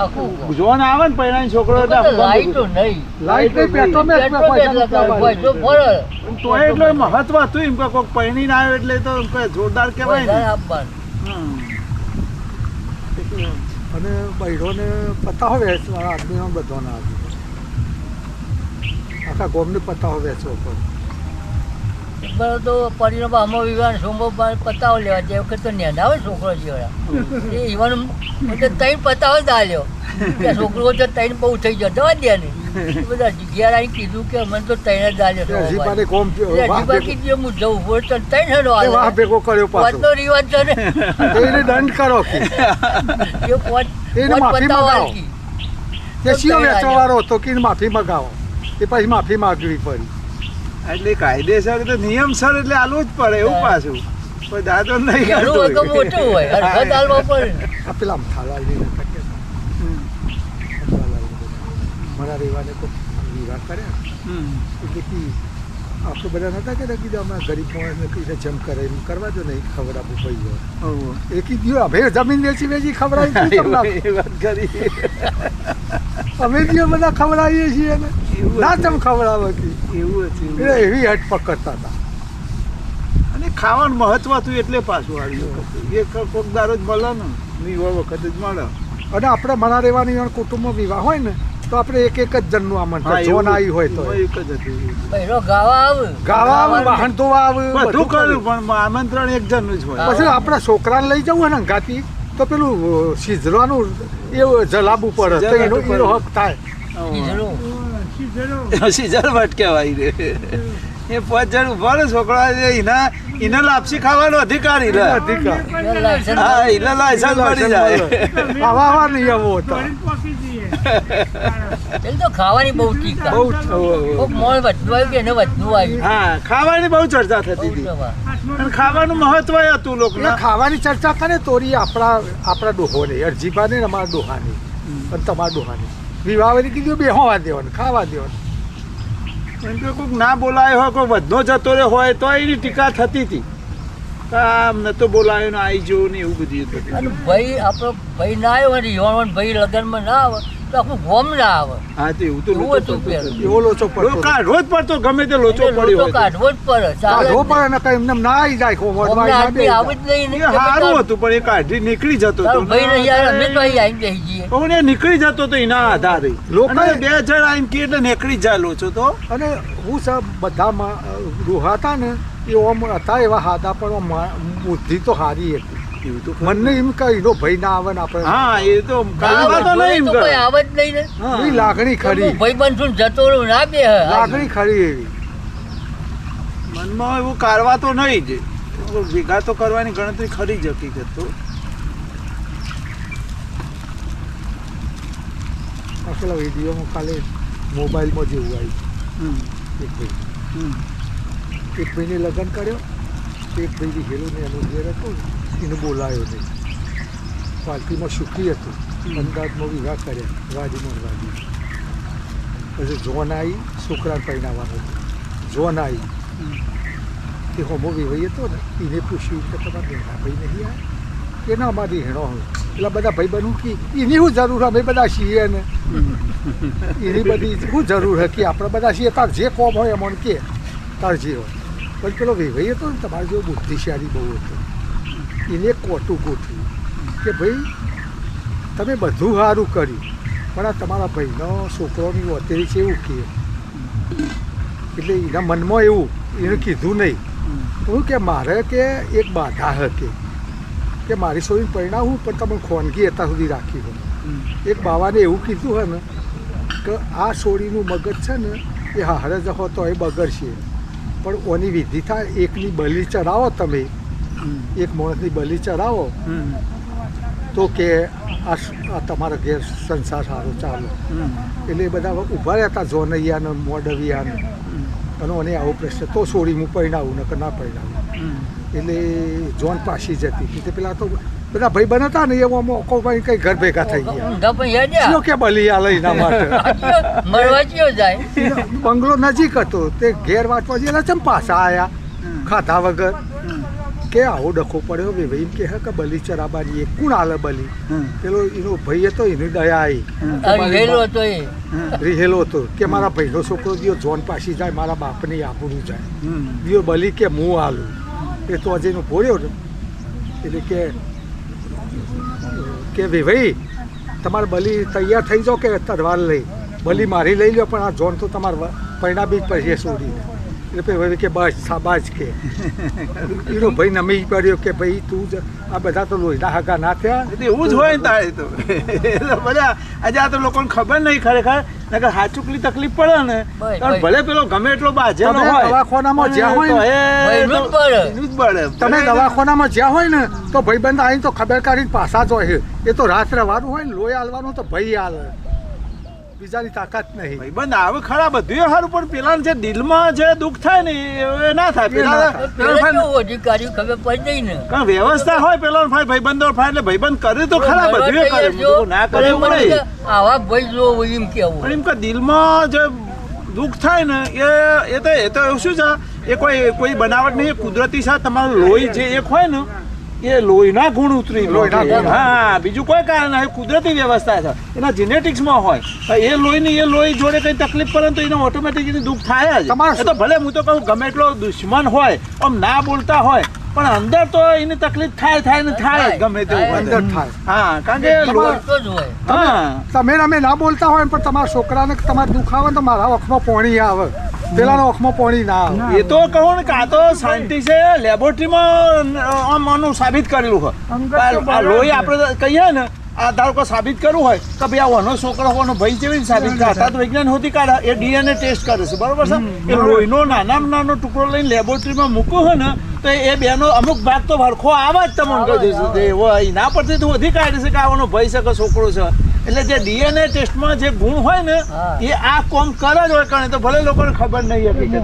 આખું જોન આવે ને પહેલા છોકરો એટલે આખું ગોમ લાઈટો ભેગું નહીં. લાઈટ નહીં પેટ્રોલ મેં પેટ્રોલ પૈસા એટલા નતા હોય તો ફરે. થાય. તો એટલો મહત્વ હતું એમ કે કોઈક પહેરીને આવ્યો એટલે તો કોઈ જોરદાર કહેવાય વધારે ને. આપવાનું. અને બૈરોને પત્તાઓ વેચવાના આદમીઓ બધાના આવે આખા ગોમને પત્તાઓ વેચવો પડે. બરાબર તો પરિણામ અમો વિવાહ સોમો પતાવો લેવા જાય વખત તો નેના આવે છોકરો જેવડા એ ઈવન ત્રણ પતાવો જ આલ્યો કે છોકરો તો ત્રણ બહુ થઈ ગયો જવા દે ને બધા જગ્યા આવી કીધું કે મને તો ત્રણ જ આલ્યો હજીબાને ગોમ હજીબા કીધું હું જવું હોય તો ત્રણ હેડો વાહ આલ્યો ભેગો કર્યો પાછો વાતનો રિવાજ છે ને એને દંડ કરો કે એ પોત એને માફી પતાવો મંગાવો. આલકી. તે શિયો વેચવાવાળો હતો કે એને માફી મગાવો એ પછી માફી માગવી પડી. એટલે કાયદેસર તો નિયમસર એટલે આલવું જ પડે એવું પાછું. કોઈ દાદો નહીં ઘણું હોય તો મોટું હોય હરખત આલવા પડે. આ પેલા થાલાલની નતા કહેતા. મારા રેવાને કોઈ વિવાહ કર્યા એટલે કે આપણે બધા નતા કહેતા કીધું અમારા ગરીબ માણસને કીધે જેમ કરે એમ કરવા જો નહીં ખવડાવવું પડી જાય એ કીધું અમે જમીન વેચી વેચી ખવડાવી તમને એ વાત કરી. અમે જે બધા ખવડાવીએ છીએ ને ના તમે ખવડાવો કે એવું હતું. એટલે એવી હટ પકડતા હતા. અને ખાવાનું મહત્વ હતું એટલે પાછું આવ્યું. એ કોક દારો જ મળે ને વિવાહ વખત જ મળે. અને આપણે મના રહેવાની કુટુંબમાં વિવાહ હોય ને તો આપણે એક એક જ જણનું હા, આમંત્રણ એવું જોન આવી હોય તો એક જ હતું. પહેલો ગાવા આવે ગાવા આવે વાહન ધોવા આવે બધું બધું કર્યું કર્યું. પણ આમંત્રણ એક જણનું જ હોય. પછી આપણા છોકરાને લઈ જવું હોય ને અંગાથી તો પેલું સિઝરવાનું એવું જલાબવું પડે તો એનો એનો હક થાય. કીધું સીઝર વટ કહેવાય રે. એ 5 જણ ઉભા ને છોકરા એને લાપસી ખાવાનો અધિકારી રહે. અધિકાર લાયસન્સ હા એને લાયસન્સ મળી જાય. આવા આવા નિયમો હતા. પેલી તો ખાવાની બહુ ટીકા બહુ કોક મોણ વધતું આવ્યું કે એને વધતું આવ્યું હા ખાવાની બહુ ચર્ચા થતી બહુ હતી. સવા. અને ખાવાનું મહત્વ હતું એટલે લોકોના. ખાવાની ચર્ચા કરે તોરી આપણા ડોહોને અરજીબાને ને અમારા ડોહાની અને તમારા ડોહાની વિવાહ કીધું બે હોવા દેવાનું ખાવા દેવાનું. એમ કે કોઈક ના બોલાયો હોય કોઈ વધનો જતો રહ્યો હોય તો એની ટીકા થતી હતી. આમ નતો બોલાયો ને આવી ગયો ને એવું બધું હતું. અને ભાઈ આપણો ભાઈ ના આવ્યો ને યુવાન ભાઈ લગ્નમાં ના આવે તો આખું ગોમ ના આવે હા તો એવું તો એવું લોચો હતું પડતો પેલું. હતો. એવો લોચો પડતો લોચો કાઢવો જ પડતો ગમે તે લોચો એટલે પડ્યો લોચો હોય તો. કાઢવો જ પડે ચાલે જ કાઢવો નહીં. પડે ને કઈ એમને ના આવી જાય કોમોડમાં ગોમના આવી ના આદમી બેસી આવે જ નહીં ને એ કે સારું તારું- હતું પણ એ કાઢી નીકળી જતો હતો. તારું ભાઈ નહીં આવે અમે તો અહીં આવીને બેસી જઈએ પણ એ નીકળી જતો તો એના આધારે. લોકોએ- અને 2 જણ આવીને કે એટલે નીકળી જ જાય લોચો તો. અને હું સબ બધા રૂહા હતા ને એ ઓમ હતા એવા હાદા પણ ઓમ બુદ્ધિ તો સારી હતી. એવું તો મને એમ કહી દો ભાઈ ના આવે ને આપણે હા એ તો ના કાઢવા તો આવે નહીં તો એમ કોઈ કરે. આવે જ નહીં ને એ લાગણી ખરી હું ભાઈ બનશું ને જતો રહું ના બે લાગણી ખરી એવી. મનમાં એવું કાઢવા તો નહીં જ. ભેગા તો કરવાની ગણતરી ખરી જ હકીકત તો. આ પેલા વિડીયોમાં ખાલી મોબાઈલમાં જેવું આવ્યું હમ. એક ભાઈ હમ. એક ભાઈને લગ્ન કર્યો એક ભાઈની હેલું ને એનું ઘેર હતું એને બોલાયો નહીં પાર્ટીમાં સુખી હતું અમદાવાદમાં વિવાહ કર્યા વાડીમાં વાડી પછી જોન આવી છોકરાને પહેરાવવાનો જોન આવી તે હોમો વિવાહ હતો ને એને પૂછ્યું કે તમારા બેના ભાઈ નહીં આવ્યા કે ના અમારી હેણો હોય એટલે બધા ભાઈ બનવું કે એની શું જરૂર અમે બધા છીએ ને એની બધી શું જરૂર હોય કે આપણે બધા છીએ તાર જે કોમ હોય એમાં કે તાર જે હોય પણ પેલો વિવાહ હતો ને તમારે જેવો બુદ્ધિશાળી બહુ હતો એને એક કોટું ગોઠવ્યું કે ભાઈ તમે બધું સારું કર્યું પણ આ તમારા ભાઈનો છોકરોની વતેરી છે એવું કહે એટલે એના મનમાં એવું એને કીધું નહીં હું કે મારે કે એક બાધા હતી કે મારી છોડીને પરિણામ પણ તમે ખોનગી અત્યાર સુધી રાખી હોય એક બાવાને એવું કીધું હોય ને કે આ છોડીનું મગજ છે ને એ હારે જખો તો એ બગડશે પણ ઓની વિધિ થાય એકની બલી ચડાવો તમે એક માણસની બલી ચડાવો તો કે આ તમારા ઘેર સંસાર સારો ચાલો એટલે એ બધા ઊભા રહેતા જોનૈયા ને મોડવિયા ને અને મને આવો પ્રશ્ન તો છોડી હું પરિણાવું ને કે ના પરિણાવું એટલે જોન પાછી જતી એટલે પેલા તો બધા ભાઈ બનતા ને એમાં મોકો ભાઈ કઈ ઘર ભેગા થઈ ગયા કે બલી આ એના માટે બંગલો નજીક હતો તે ઘેર વાંચવા જેલા ચમ પાછા આયા ખાધા વગર કે આવો ડખો પડ્યો ભાઈ એમ કે બલી ચરાબાની કોણ આલે બલી પેલો એનો ભાઈ હતો એની દયા આવી રિહેલો હતો કે મારા ભાઈનો છોકરો દિયો જોન પાછી જાય મારા બાપને આપણું જાય દિયો બલી કે હું આલું એ તો હજી એનો ભોળ્યો ને એટલે કે ભાઈ તમારે બલી તૈયાર થઈ જાઓ કે તરવાર લઈ બલી મારી લઈ લો પણ આ જોન તો તમારે પરિણામી જ પડશે છોડીને એટલે ભાઈ કે બસ સાબાજ કે એનો ભાઈ નમી પડ્યો કે ભાઈ તું જ આ બધા તો લોહીના હાકા ના થયા એવું જ હોય ને તારે તો બધા આજે આ તો લોકોને ખબર નહીં ખરેખર નકર હાચુકલી તકલીફ પડે ને ભલે પેલો ગમે એટલો બાજેલો હોય દવાખાનામાં જ્યાં હોય ને તમે દવાખાનામાં જ્યાં હોય ને તો ભાઈબંધ આવીને તો ખબર કાઢીને પાછા જ હોય એ તો રાત રહેવાનું હોય ને લોહી હાલવાનું તો ભાઈ હાલે બીજાની તાકાત નહીં ભાઈબંધ આવે ખરા બધું સારું પણ પેલા જે દિલમાં જે દુઃખ થાય ને એ ના થાય પેલા અધિકારી ખબર પડી જાય ને કારણ વ્યવસ્થા હોય પેલો ભાઈબંધો એટલે ભાઈબંધ કરે તો ખરા બધું કરે ના કરે આવા ભાઈ જો એમ કેવું પણ એમ કે દિલમાં જે દુઃખ થાય ને એ તો એવું શું છે એ કોઈ બનાવટ નહીં કુદરતી છે તમારું લોહી જે એક હોય ને એ લોહીના ગુણ ઉતરી હા બીજું કોઈ કારણ નહીં કુદરતી વ્યવસ્થા છે એના જેનેટિક્સમાં હોય એ લોહી જોડે કઈ તકલીફ પડે તો એને ઓટોમેટિક દુઃખ થાય જ એ તો ભલે હું તો કહું ગમે એટલો દુશ્મન હોય આમ ના બોલતા હોય પણ અંદર તો એની તકલીફ થાય ને થાય જ ગમે તેવું અંદર થાય હા કારણ કે તમે અમે ના બોલતા હોય પણ તમારા છોકરાને તમારે દુઃખ આવે તો મારા આંખમાં પાણી આવે પેલાના આંખમાં પાણી ના આવે એ તો કહું ને કે આ તો સાયન્ટિસ્ટે લેબોરેટરીમાં આનું સાબિત કરેલું હોય લોહી આપણે કહીએ ને આ ધારો કે સાબિત કરવું હોય કે ભાઈ આ વાનો છોકરો હોવાનો ભાઈ કેવી રીતે સાબિત કરતા તો વિજ્ઞાન હોતી કાઢે એ DNA ટેસ્ટ કરે છે બરોબર છે એ લોહીનો નાનામાં નાનો ટુકડો લઈને લેબોરેટરીમાં મૂક્યો હોય ને તો એ બેનો અમુક ભાગ તો ભરખો આવા જ તમને કહી દઈશું એના પરથી તો વધી કાઢે છે કે આવવાનો ભાઈ છે કે છોકરો છે એટલે જે DNA ટેસ્ટમાં જે ગુણ હોય ને એ આ કોમ કરે જ હોય કારણ તો ભલે લોકોને ખબર નહીં હતી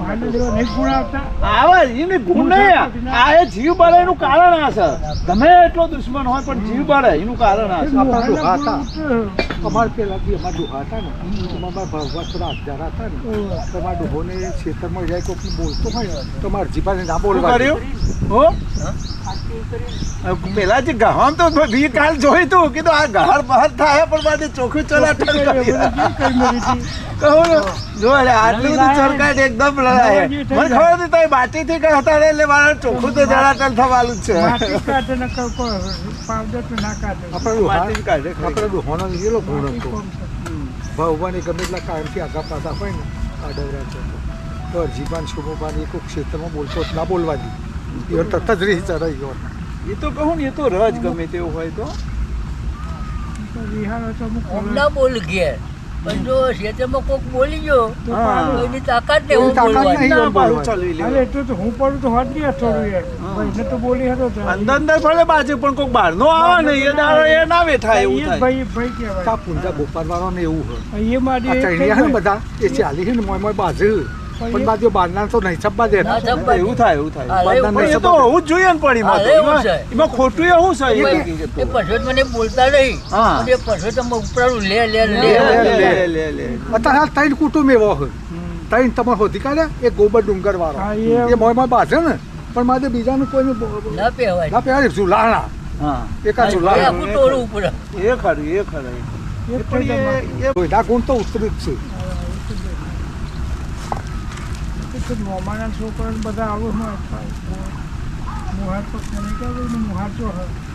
આવા એને ગુણ નહીં આ એ જીવ બળે એનું કારણ આ છે ગમે એટલો દુશ્મન હોય પણ જીવ બળે એનું કારણ આ છે અમારે પેલા બી અમારા ડોહા હતા ને અમારા ભાવવા થોડા અગિયાર હતા ને તમારા ડોહોને ખેતરમાં જાય કોઈ બોલતો હોય તો મારા જીભાને ના બોલવા હો પેલા જે ગહામ તો બી કાલ જોઈ તું કીધું આ ગહાર બહાર થાય પણ બાદ ચોખ્ખું ચલાટલ કહું જો આટલું બધું ચરકાટ એકદમ લડાય મને ખબર હતી તો બાટીથી હતા એટલે મારે ચોખ્ખું તો ચલાટલ થવાનું જ છે આપણે ડોહોનો લીધેલો ગુણ હતો ભાવવાની ગમે એટલા કાયમથી આગા પાછા હોય ને આ ડવરા છે તો અરજીબાન શુભોબાન કોઈ ક્ષેત્રમાં બોલતો ના બોલવા દી એ તરત જ રહી ચડાઈ ગયો એ તો કહું ને એ તો રજ ગમે તેવું હોય તો ના બોલ ઘેર પણ જો ખેતરમાં કોક બોલી ગયો તો એની તાકાત ને હું બોલવાની ના પાછું ચલવી લે એટલે તો હું પડું તો હટ ગયા થોડું યાર એને તો બોલી હતો અંદર ભલે બાજુ પણ કોઈક બહારનો આવે ને એ દાડો એ ના વેઠાય એવું થાય ભાઈ કહેવાય પૂંજા બોપારવાળો ને એવું હોય એ માટે ચૈણિયા ને બધા એ ચાલી છે ને મોય બાજુ પણ બાજુ બારના તો નહીં છપ્પા દે એવું થાય એ તો હોવું જ જોઈએ ને પણ એમાં ખોટું એવું છે એ પછોત મને બોલતા નહીં એ પછોત ઉપરાળું લે અત્યારે ત્રણ કુટુંબ એવો હોય ત્રણ તમે હોતી કાઢ્યા એ ગોબર ડુંગર વાળો એ મોય બાજે ને પણ મારે બીજાનું કોઈને ના પહેવાય ઝુલાણા એકા ઝુલાણા ટોળું ઉપર એ ખરું એ ગુણ તો ઉતરી જ છે મોમાના છોકરાને બધા આવું મુહાર તો ખરી કે મુહાર તો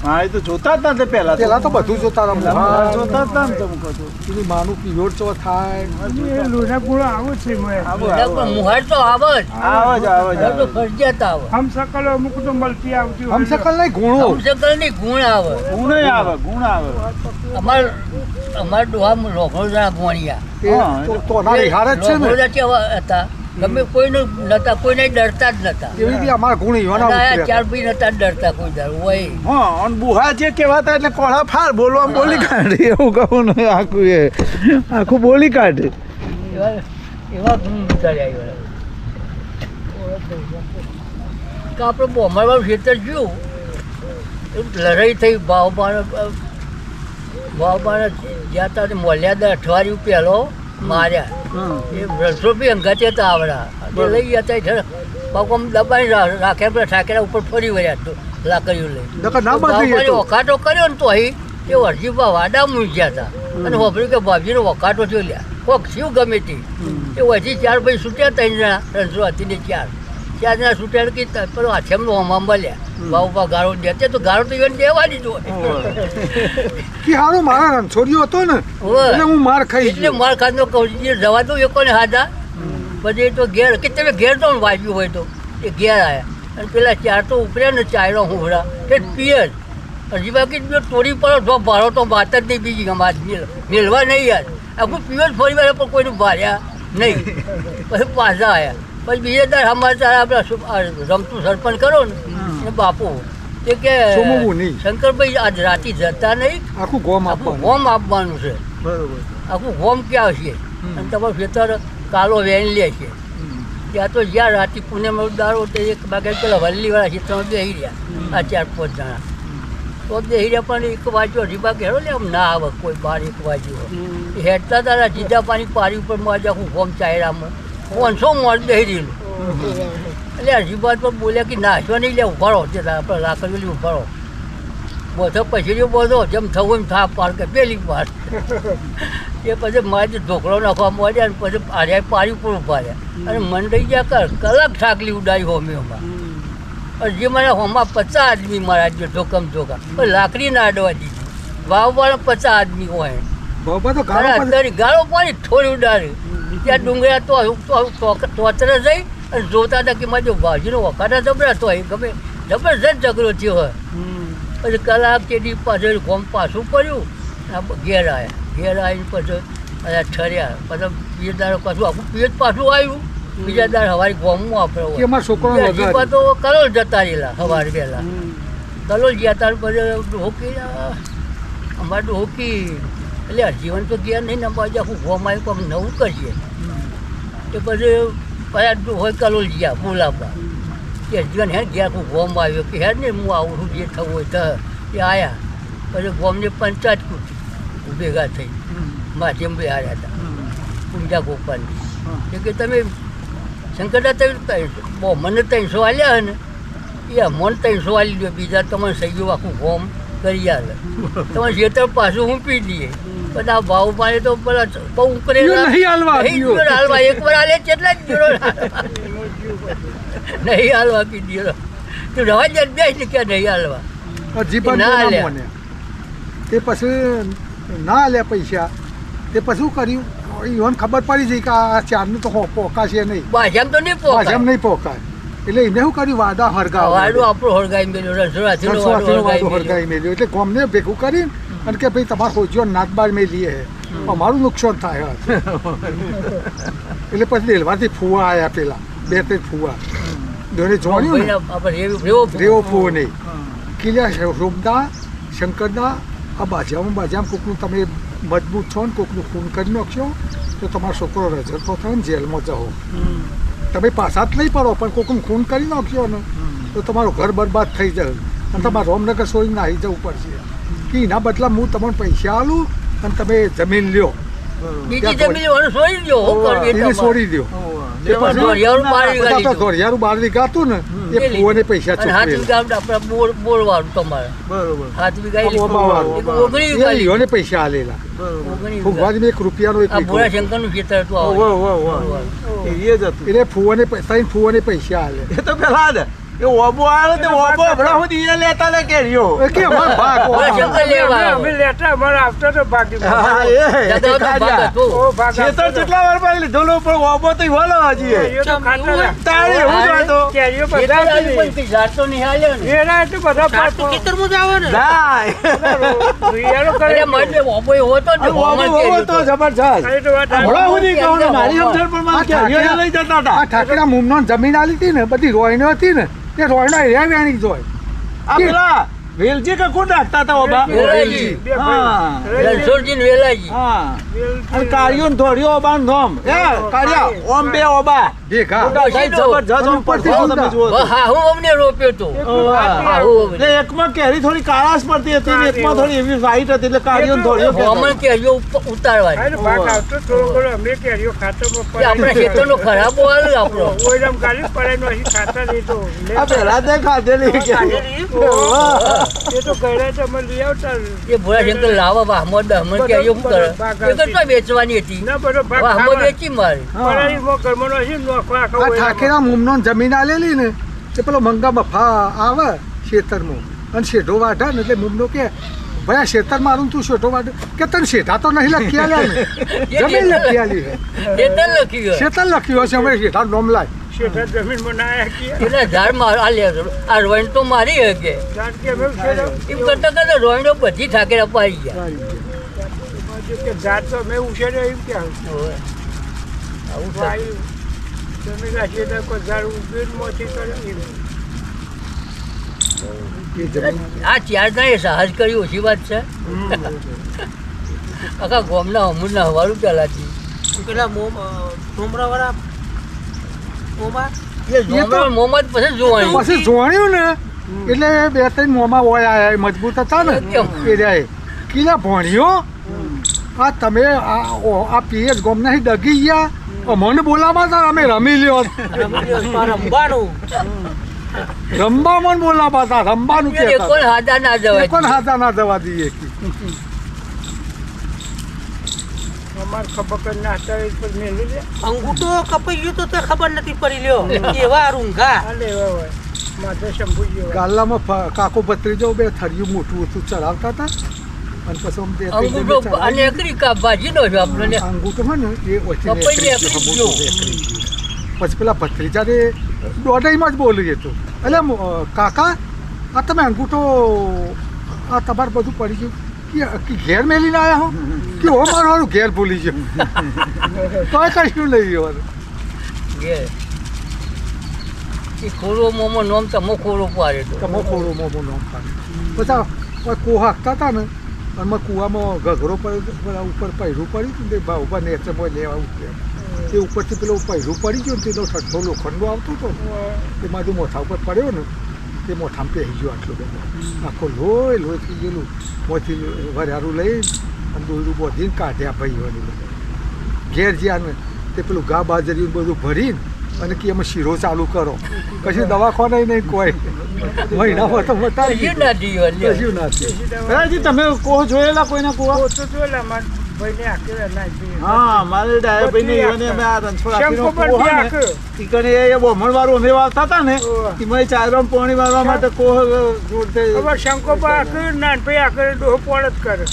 હા એ તો જોતા જ ના તે પહેલા પેલા તો બધું જોતા હતા પહેલા મુહાર, જોતા જ ના ને તમે કહો છો. પેલી માનું પિયોર ચો થાય એ લોઢા ગોળા આવું છે મેં મુહાર તો આવે જ આવે જ આવે જ મુહાર તો ફરજિયાત આવે હમ સકલ અમુક તો મળતી આવતી હોય. હમસકલ નહીં ગુણો હમસકલ ની ગુણ આવે ગુણ આવે ગુણ આવે અમાર ડોહા રોઘોડા ગોણિયા એ તો ના રિહાર જ છે ને રોઘોડા કેવા હતા ગમે કોઈનું નતા કોઈને ડરતા જ નતા એવી બી અમારા ગુણ ઈવાના અને આ ઉતર્યા ચાર ભાઈ નતા ડરતા કોઈ દર હોય હા અને બુહા જે કહેવાતા એટલે કોળા ફાર બોલવા બોલી કાઢે એવું કહું ને આખું એ આખું બોલી કાઢે. એવા ગુણ ઉતાર્યા કે આપણે બોમરવાળું ખેતર જોયું લડાઈ થઈ ભાવબાને જ્યાં ત્યાં મોલ્યાદા અઠવાડિયું પહેલો માર્યા એ રસો બી અંગાતે હતા આવડા લઈ ગયા હતા પાકો દબાઈ રાખે પેલા ઠાકેરા ઉપર ફરી વળ્યા તો લાકડીઓ લઈ નકર ના બાંધી એ તો. વખાટો કર્યો ને તો અહીં એ વરજીબા વાડા મૂક્યા હતા અને વાપર્યું કે ભાભીનો વખાટો થયો લ્યા કોક શિવ ગમે તે એ વચ્ચે ચાર ભાઈ છૂટ્યા 3 જણા રણસો હતી ને 4 જણા છૂટ્યા કે પેલો આછમનો હમામ બોલ્યા બાબા ગાળો દેતે તો ગાળો તો એને દેવાની જ હોય કે હારો મારા રણછોડ્યો હતો ને એટલે હું માર ખાઈ એટલે ગયો. માર ખાધો કહું જવા દો એ કોને હાથા પછી તો ઘેર કે તમે ઘેર તો વાગ્યું હોય તો એ ઘેર આવ્યા અને પેલા 4 તો ઉપર્યા ને ચાયરો હુંભરા કે પિયર હજી બાકી જો તોડી પડો જો ભાડો તો વાત જ નહીં બીજી ગમાત મેળવા નહીં યાર આખું પિયર ફરી વાર પણ કોઈનું ભાર્યા નહીં પછી પાછા આવ્યા પછી બીજે દર સમાચાર આપણે રમતું સરપંચ કરો ને બાપુ એ કે સોમવું નહીં. શંકરભાઈ આજ રાતે જતા નહીં આખું ગોમ આખું આપવાનું હોમ આપવાનું છે બરોબર આખું હોમ ક્યાં છે અને તમારું ખેતર કાલો વેણ લે છે ત્યાં તો જ્યાં રાતે પુણ્યમાં દારો તો એક બાગે પેલા વલ્લીવાળા ખેતરમાં બેસી રહ્યા આ 4-5 જણા તો બેસી રહ્યા પણ એક બાજુ હજી બાકી હેરો લે આમ ના આવે કોઈ બહાર એક બાજુ એ હેઠતા તારા જીજા પાણી પારી ઉપર મારે આખું હોમ ચાયરામાં 500 મોડ બેસી રહેલું એટલે હજીબાદ પર બોલ્યા કે નાશવા નહીં લે ઉભારો તે આપણે લાકડીઓ ઉભારો બધો પછીનો બધો જેમ થવું એમ થા પાર કે પેલી વાર એ પછી મારે ઢોકળો નાખવા મળ્યા ને પછી આર્યા પારી ઉપર ઉભા રહ્યા અને મન રહી ગયા કલાક થાકલી ઉડાવી હોમીઓમાં અને જે મને હોમાં 50 આદમી મારા જે ઢોકમ ઢોકા પણ લાકડી ના અડવા દીધી વાવવાળા 50 આદમી હોય બાબા તો અને ગાળો અત્યારે ગાળો પાણી થોડી ઉડાડી ત્યાં ડુંગળા તો તોતરે જઈ અને જોતા હતા કે મારે ભાજીનો વખાટા જબરા તો ગમે જબરજસ્ત ઝઘડો થયો હોય પછી કલાક તેની પાછળ ગોમ પાછું પડ્યું ઘેર આવીને પછી ઠર્યા પછી બીજા દાડો પાછું આખું પિયત પાછું આવ્યું બીજા દાડ સવારે ગોમમાં આપણે કે અમારા છોકરાને વગાડ્યો. તો કલોલ જતા રહેલા સવારે પહેલા કલોલ ગયા તાર પછી હોકી અમારે હોકી એટલે જીવન તો ગયા નહીં ને બાજુ આખું ગોમ આવ્યું કોઈ નવું કરીએ એ પછી પાછા હોય કલોલ ગયા બોલાવવા કે જીવન હે ગયા આખું ગોમ આવ્યો કે હેડ ને હું આવું છું જે થવું હોય તો એ આવ્યા પછી ગોમની પંચાયત કૂટી ભેગા થઈ માધ્યમ ભાઈ આવ્યા હતા પૂંજા ગોપાલની કે તમે શંકરદા તમે મને 300 આલ્યા ને એ અમને 300 આલી દો બીજા તમારે સહીઓ આખું ગોમ કરી આલે તમારે ખેતર પાછું હું પી દઈએ પણ આ ભાવ પાડે તો પેલા બહુ ઈયો નહીં હાલવા નહીં હાલવા એકવાર હાલે કેટલા જ જોડો નહીં હાલવા કીધી તું રવા જ બેસ ને ક્યાં નહીં હાલવા જીવન ના ના આલ્યા. મોને તે પછી ના આલ્યા પૈસા તે પછી શું કર્યું ઈવન ખબર પડી જઈ કે આ 4નું તો પોકાશે નહીં ભાષામાં તો નહીં પાછા પોકાય નહીં પોકાય એટલે એને શું કર્યું વાદા હરગાવ વાડું આપણું હળગાઈ મેલ્યું રસોડાથી હરગાઈ મેલ્યું એટલે ગોમને ભેગું કરીને અને કે ભાઈ તમારે હોજીઓ નાતબાર મેલીએ હે અમારું નુકસાન થાય એટલે પછી દેલવાથી ફુવા આવ્યા પેલા 2-3 ફુવા દોને જોડ્યું ને રેવો ફુવો નહીં કિલ્યા રોમદા શંકરદા આ બાજામાં કોકનું તમે મજબૂત છો ને કોકનું ખૂન કરી નાખશો તો તમારો છોકરો રજતો થાય ને જેલમાં જાઓ તમે પાછા જ નહીં પડો પણ કોકનું ખૂન કરી નાખશો ને તો તમારું ઘર બરબાદ થઈ જાય અને તમારે રોમનગર છોડીને આવી જવું પડશે કે એના બદલા હું તમને પૈસા આલું અને તમે જમીન લ્યો બીજી જમીન છોડી દો એને છોડી દો ધોરિયારું 12 વીઘા હતું ને એ ફુવાને પૈસા ચૂકવેલા બોરવાળું તમારે બરોબર 7 વીઘા ઈયોને પૈસા આલેલા ફુગવાથી 1 રૂપિયાનો 1 આ ભોળા વીઘો શંકરનું ખેતર હતું એ જ હતું એટલે 3 ફુવાને પૈસા આલે એ તો પેલા જ એ ઓબો આવ્યો તે ઓબો હમણાં હું દીએ લેતા ને કેરીઓ એ કે અમાર ભાગ બોલા શંકર લેવા અમે લેટા અમારે આવતા તો ભાગી હા એ દાદા તો ભાગ હતો. ઓ ભાગ ખેતર કેટલા વાર પાડી લીધો લો પણ ઓબો તો વળો હજી એ. એ તો ખાતા હતા. તાળી એવું જ હતો. કેરીઓ એ બધા તો આપી પણ કઈ ઝાડ તો નહીં હાલ્યો ને. એના એટલે બધા ઝાડ તો ખેતરમાં જ આવે ને ના રિયાળો કરે અરે મને ઓબો એવો હતો ને, ઓબો હોમણ ઓબો કેરીઓ તો હતો. જબરજસ્ત આ તો વાત હમણાં હું નહીં કહું ને, મારી સમજણ પણ મને કેરીઓ લઈ જતા હતા. આ ઠાકરા મુમનો જમીન આલી હતી ને બધી રોયનો હતી ને તે રોયનો એરિયા વેણી જોય આ પેલા વેલજી કે કોણ રાખતા હતા ઓબા? વેલાજી. બે હા ભાઈ. રણછોડજી ને વેલાજી. હા વેલજી. અને કાળિયો ને ધોળિયો ઓબા નું નામ એ કાળિયા ઓમ બે ઓબા ભેગા મોટા થાય જબરજસ્ત ઓમ પડતો તમે જુઓ તો. હા હું અમને રોપ્યો તો. હા હું એટલે એકમાં કેરી થોડી કાળાશ પડતી હતી ને એકમાં થોડી એવી વ્હાઈટ હતી એટલે કાળિયો ને ધોળિયો કહેતા. હોમણ કેરીઓ ઉતારવાની. આ તો ભાગ આવતો થોડો ઘણો અમે કેરીઓ ખાતરમાં કે આપણા ખેતરનો ખરાબ હાલ આપણો. ઓયરામ ગાલી પડે નો અહીં ખાતા લીધો આ પહેલા તે ખાધેલી કેરી. એ તો ગયડા તો અમે લઈ આવતા એ ભોળા શંકર લાવા વાહમદ અહમદ કેરીઓ શું કરે? એ કેટલા વેચવાની હતી? ના બધો ભાગ વાહમદ ખાવા. વેચી મારી. પરાળી મો કર્મનો હશે ને નોખો આખો આ ઓયરામ. ઠાકેરા મુમનો જમીન આલેલી ને તે પેલો મંગા મફા આવે ખેતરમાં અને શેઢો વાઢા ને એટલે મુમનો કે ભાઈ આ ખેતર મારું તું શેઢો વાઢ કે તને શેઢા તો નહીં લખી આલ્યા ને જમીન લખી આલી છે એ તને લખ્યું હોય. ખેતર લખ્યું હશે અમે શેઢા નોમ લાય શેઠા જમીનમાં ના આયા કીએ. એટલે ઝાડ આ લે આ રોઈન તો મારી હકે. જાણ કે અમે શેઠા એમ કરતા કરતા રોઈનો બધી ઠાકેર અપાઈ ગયા. બાજુ કે જાત તો અમે ઉછેર્યો એમ કે હવે આવું થતું. વાયુ જમીન રાખીએ તો કોઈ ઝાડ ઉભીમાંથી કરે એમ. એ જમીન આ ચાર ના સાહસ કરી ઓછી વાત છે. આખા ગામના અમૂલના હવારું ચાલાતી. પેલા ડોમરાવાળા મોમાં એ મોહમ્મદ પછી જોવાનું. પછી જોણ્યું ને એટલે બે ત્રણ મોમાં હોય આયા મજબૂત હતા ને એ રહ્યા કિલા ભણ્યો આ તમે આ પીએસ ગોમ નહીં ડગી ગયા અમને બોલાવા હતા અમે રમી લ્યો રમવાનું રમવા મને બોલાવા હતા રમવાનું એ કહેતા કોઈ હાથા ના જવાય. કોણ હાથા ના જવા દઈએ કે અમાર ખબર કરી નાખતા હોય પર મેલી દે. અંગૂઠો કપાઈ ગયો તો તે ખબર નથી પડી લ્યો એવા રૂંઘા આ લેવા હોય માથે શંભુ જેવા. ગાલ્લામાં કાકો ભત્રીજો બે થરિયું મોટું હતું ચડાવતા હતા અને પછી આમ બે ત્રણ અંગૂઠો જણ અને એકરી કા ભાજીનો છે આપણને. અંગૂઠો હોય ને એ ઓછી કપાઈને એકરી એકરી ગયો, મોટું એકરી ગયો. પછી પેલા ભત્રીજાને દોઢાઈમાં જ બોલી હતું એટલે કાકા આ તમે અંગૂઠો આ તમારે બધું પડી ગયું કે ઘેર મેલીને આવ્યા હો કે હો મારું ઘેર ભૂલી ગયો તોય કશું લઈ ગયો ઘેર. એ ખોરો મોમો નોમ તમો ખોરો પાડે તો. તમે ખોડો મોમો નામ પાડે પછી કૂવા હાંકતા હતા ને અને મેં કૂવામાં ઘઘરો પડ્યો ઉપર પૈરું પડ્યું હતું ને તે ઉભા નેચરમાં લેવા ઉઠ્યા તે ઉપરથી પેલો પૈરું પડી ગયો ને તેનો ઠઠ્ઠો લોખંડો આવતો હતો ને તે મારું મોથા ઉપર પડ્યો ને તે મોથામાં પહેરી ગયો આટલો બધો આખો લોહી થઈ ગયેલું મોથી વરિયારું લઈ અને દોયરું બોધીને કાઢ્યા ભાઈઓને બધા ઘેર જ્યાં ને તે પેલું ઘા બાજરી બધું ભરીને અને કે એમાં શીરો ચાલુ કરો કશું દવાખાને નહીં કોઈ મહિનામાં તો બતાવી કશું ના થયું લ્યો. કશું નથી રાજી તમે કોહ જોયેલા કોઈના કુવા? ઓછું જોયેલા મારા ભાઈને આખેલા નાખી. હા મારે ડાયાભાઈ ને ઈવને અમે આ રણછોડ આખીનો શંકુ કૂવો પણ હોય ને, આખું. ઈ કણે એ બમણવાળું અમે વાવતા હતા ને ઓહ. એમાં ચાયરામ પાણી વાળવા માટે કોહ જોડતે ખબર શંકોપા આખું નાનભાઈ આખરે ડોહો પોળ જ કરે.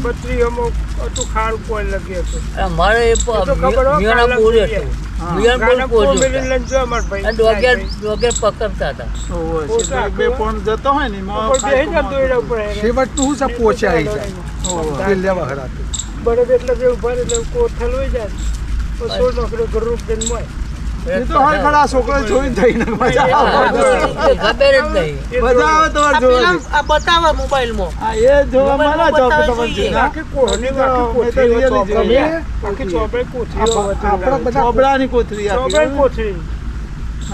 બત્રી અમુક હતું ખારું પોળ લગી હતું. મારે એ એ તો ખબર હોય, મિયાના કાલા બોર જોઈએ. હતું. મિયાના ગાના બોર પોળ પોર મેલીને લઈને જો અમારા ભાઈ. અને ડોગેર પકડતા હતા. ઓહ, બે પોણ જતો હોય ને એમાં ઉપર બેસી જતો એના ઉપર. છેવટનું શું છે પોચે આવી જાય તે લેવા હરાતું બળદ એટલે જે ઉભા રહે એટલે કોઠલ હોય જાય. તો 16 નોકરીઓ ઘરરૂપ દઈને મોય. એ તો હોય ખરા છોકરો જોઈને થઈને મજા આવે. એ ખબર જ નહીં. એ મજા આવે તમારે આ પેલા જોવાની. આ બતાવે મોબાઈલમાં હા, એ જોવા મારા બતાવે ચોપડે જોઈએ. તમારે આખી કોહની મેં તો આખી કોથળી really ચોપડે. જોઈએ. આખી ચોપડે કોથળીઓ આપણા હતી. બધા ચોપડાની કોથળી ચોપડે આપી. કોથળી.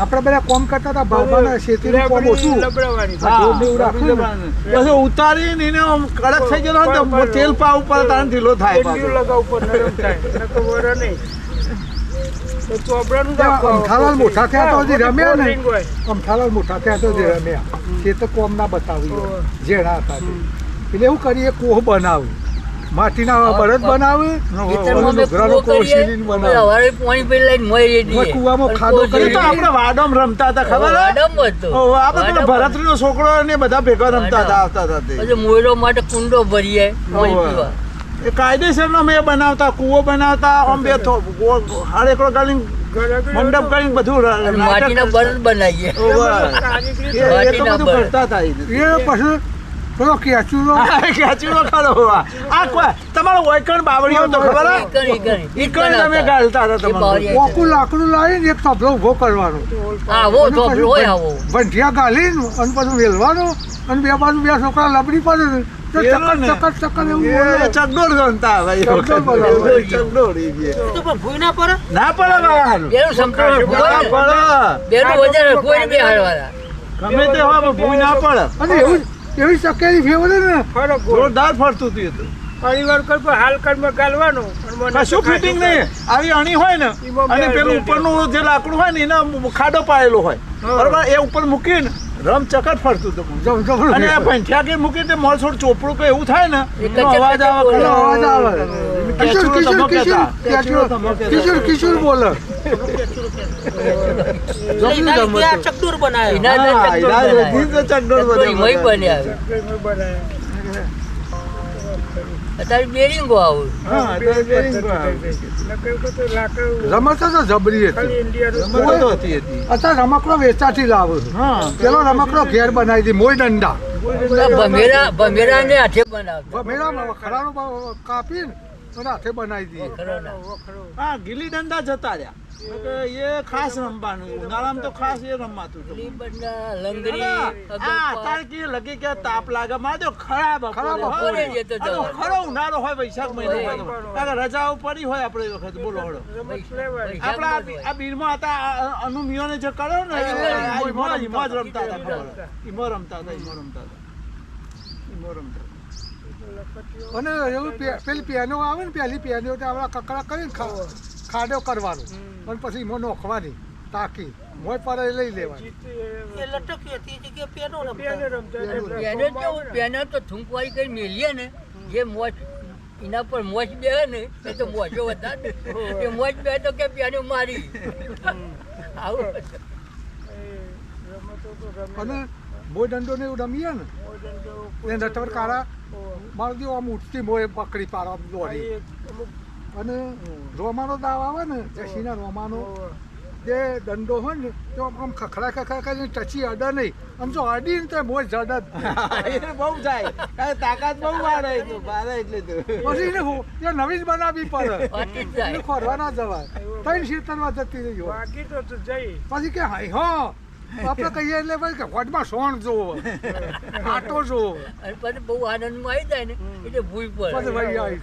આપણે બધા કોમ કરતા હતા ભાવના શેતીનું કોમ ઓછું લબડાવાની. હા, ઢોર ને એવું રાખવું ને. પછી ઉતારીને એને આમ કડક થઈ ગયો હોય ને તો તેલ પાવ ઉપર તારે ઢીલો થાય એટલું પાછો. લગાવ ઉપર નરમ થાય. નકર વરે નહીં. તો ચોપડાનું જ આખું અમથાલાલ મોટા થયા તો હજી રમ્યા ને ring હોય. અમથાલાલ મોટા થયા તો હજી રમ્યા તે તો કોમ ના બતાવી ઓહ. જેણા હતા તે. એટલે એવું કરીએ કોહ બનાવ્યું માટીના બળદ બનાવે ખેતરમાં અમે ઘરનો કૂવો કરીએ, કોશીલીને બનાવે. પછી સવારે પાણી ભરી લઈને મોય દઈએ. મોય કૂવામાં ખાડો અને કરી એ તો આપણે વાડોમાં રમતા હતા ખબર હે? વાડામાં હતો. ઓહો, આપણે પેલો વાડામાં. ભરતરીનો છોકરો ને બધા ભેગા રમતા હતા, આવતા હતા તે. પછી મોયરો માટે કુંડો ભરીએ પાણી ઓહો. પીવા. એ કાયદેસરનો મેં બનાવતા, કૂવો બનાવતા, આમ બે હાડેકડો કરીને મંડપ કરીને બધું અને માટીના બળદ બનાવીએ. ઓહો. એ તો બધું કરતા હતા એ. એ પછી પેલો કેચુનો ખેંચીનો ખરો હોવા. આ તમારો વૈકણ બાવળીઓ તો ખબર હે? ઈકણ તમે ગાળતા હતા તમારું. ઓકું લાકડું લાવીને એક તબલો ઊભો કરવાનો આવો ધોબલો હોય આવો. ભંઠિયા ગાલીને અને પછી વેલવાનો અને બે બાજુ બે છોકરા લબડી પડે ને તો વેલો ને. ચક્કર એવું એ બોલે. ચકડોળ રમતા ભાઈ. ચકડોળ બોલાવે. ચકડોળ એ બી. તો પણ ભૂઈ ના પડે ના પડે બહાર. બેનું સમતોલ ના હોય ને. પડે. બેનું વજન કોઈ બે હારવાના. ગમે તે હોય પણ ભૂઈ ના પડે. અને એવું એવી ચકેલી ફેવરે ને જોરદાર ફરતું હતું એ તો. પરિવાર કર હાલ કર્મ ગાલવાનો કશું ફિટિંગ નહીં. આવી અણી હોય ને અને પેલું ઉપરનું જે લાકડું હોય ને એના ખાડો પાડેલો હોય બરોબર, એ ઉપર મૂકીને રમ ચકટ ફરતું હતું. અને આ પંઠિયા કે મૂકી તે મોર છોડ ચોપડું કે એવું થાય ને એ એનો અવાજ આવે બોલે. ખરો. અવાજ આવે. કિશોર કિશોર કિશોર કિશોર કિશોર બોલે. એના લીધે આ ચકડોળ બનાવ્યો એના હા, અંદર ઈલાજ ચકડોળ વધી તો ચકડોળ બનાવે. બનાવે. ચકડોળ બન્યા. અત્યારે બેરિંગો આવું. હા, તો બેરિંગ આવે. રમતો તો જબરી હતી. રમતો તો હતી. અત્યારે રમકડો વેચાતી લાવે. હા, પેલો રમકડો ઘેર બનાવી દી મોય દંડા ભમેરા ને હાથે બનાવતા. મેળા ખરાનો કાપીને અને હાથે બનાવી દઈએ. ખરોના. હા, ગીલી દંડા જતા રહ્યા. કે એ ખાસ રમવાનું, ઉનાળામાં તો ખાસ એ રમાતું હતું. લીંબડના, લંગરી, આ તાર કે લગી કે તાપ લાગે મારે તો ખરાબ ખરાબ બપોરે જતો જવાનું. ખરો ઉનાળો હોય, વૈશાખ મહિનો હોય તો. કારણ કે રજાઓ પડી હોય આપણે એ વખત. બોલો હળો. આપણા આ બીરમાં હતા અનુમિયોને જે કર્યો ને ઈમો જ રમતા હતા. ખબર? ઈમો રમતા હતા. અને એવું પેલી પેનો આવે ને પેલી પેનો આપણા કકડા કરીને ખાડો કરવાનો અને પછી એમાં નોખવાની ટાંકી મોય પર લઈ લેવાની. એ લટકી હતી એ જગ્યાએ પેનો રમતા પેને કેવું, પેને તો થૂંકવાળી કરી મેલીએ ને, જે મોજ એના પર મોજ બે ને એ તો મોજો વધારે. એ મોજ બે તો કે પેને મારી આવું. અને મોય દંડો ને એવું રમીએ ને એ નટવર કાળા મારી દો આમ ઉઠતી મોય પકડી પાડવા દોડી. અને રોમાનો દાવ આવે ને જસીના રોમાનો જે દંડો હોય ને તો આમ ખખડા કરીને ટચી અડે નહીં. આમ જો અડી ને તો મોય જડ જ. એ બહુ જાય. તાકાત બહુ વાળે તો બારે એટલે તો. પછી એને નવી જ બનાવવી પડે. વાટી જ જાય. એને ખોરવા ના જવાય. ત્રણ શીતળમાં જતી રહી હોય. બાકી તો જઈ પછી કે હા આપણે કહીએ એટલે ભાઈ કે હોટમાં સોણ જોવો આટો જોવો અને પછી બહુ આનંદમાં આવી જાય ને એટલે ભૂઈ પછી પડે. ભાઈ આવી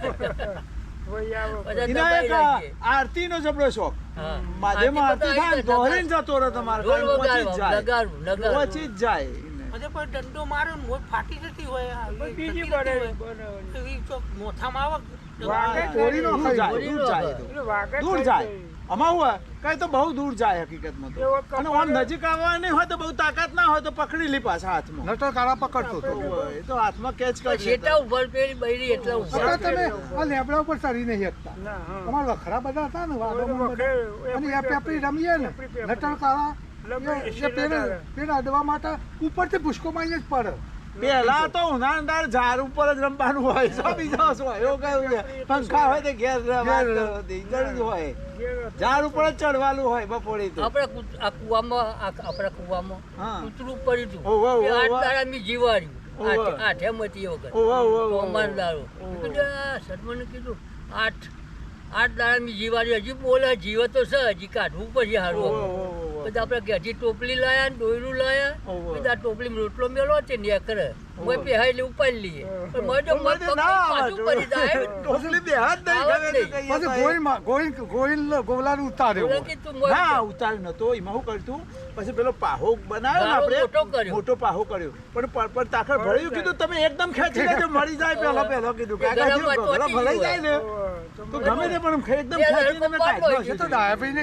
બધા એના દબાઈ એક રાખીએ. આરતીનો જબરો શોખ. હા. માધ્યમાં આરતી આરતી થાય ને તો દોરીને જતો રહે તમારે. ઢોલ પહોંચી જ જાય. વગાડવું, નગાડવું. પહોંચી જ જાય. અને કોઈ દંડો મારે ને મોજ ફાટી જતી હોય બીજી જતી બને રહેતી હોય. એવી ચોક મોથામાં આવે વાગે ચોરી નો દૂર જાય, ખાઈ દૂર જાય તો. વાગે દૂર જાય. આમાં હું હોય કઈ તો બહુ દૂર જાય હકીકતમાં તો. એવો અને આમ નજીક આવવાની હોય તો બહુ તાકાત ના હોય તો પકડી લી પાછા હાથમાં. નટર કાળા પકડતો હતો. એ તો હાથમાં કેચ કરી શેટા ઉપર પેલી બૈરી એટલા ઉપર. છતાં તમે આ લેબડા ઉપર ચડી નહીં શકતા. ના હા અમારા વખરા બધા હતા ને વાડોમાં બધા. વખરે- અને એ પેપરી રમીએ ને નટર કાળા એ પેલા અડવા માટે ઉપરથી પુષ્કો મારીને જ પડે. પેલા તો ઉનાળાની ઝાડ ઉપર જ રમવાનું હોય. શું બીજો શું હોય? એવું કયું છે? પંખા હોય તો ઘેર જ હોય. ઝાડ ઉપર જ ચડવાનું હોય બપોરે તો. આપણા આપણા કુવામાં હા. કૂતરું પડ્યું હતું. ઓહો, ઓહો, એ આઠ ઓહો. દાડા મેં જીવાડ્યું. ઓહો. આઠેમાંથી એ વખત. ઓહો, ઓહો, ઓહો. સોમવાર દાડો. મેં કીધું, આ સરપંચને કીધું આઠ દાડા મેં જીવાડ્યું. હજી બોલે જીવે તો છે, હજી કાઢવું પછી ઓહો, હારું. ઓહો, ઓહો. પછી આપણે ઘેરથી ટોપલી લાયા ને દોયરું લાયા. ઓહો. પછી આ ટોપલીમાં રોટલો મેલો છે ને કરે મેં પહેરાઈ એટલે ઉપાડી લઈએ. પણ મેં જો મત મજા પકડી ના આવે. પાછું પડી જાય. ટોપલી બે હાથ નહીં આવે જ ગમે તે નહીં. કહીએ પછી તો. ગોઈલ ગોલાને ઉતાર્યો. બોલે કે તું મોજ ના કર. ઉતાર્યું નતો. એમાં શું કરતું પછી પેલો પાહો બનાવ્યો ને ગાળો આપણે મોટો કર્યો. મોટો પાહો કર્યો પણ પર તાખર ભર્યું કીધું તમે એકદમ ખેંચી લેજો મળી જાય. પેલો કીધું કાકા ગરમ જેવું માં ગળો ભરાઈ જાય ને તો ગમે તે પણ એકદમ ખેંચીને તમે કાઢી એ તો નાખો. ડાયાભાઈને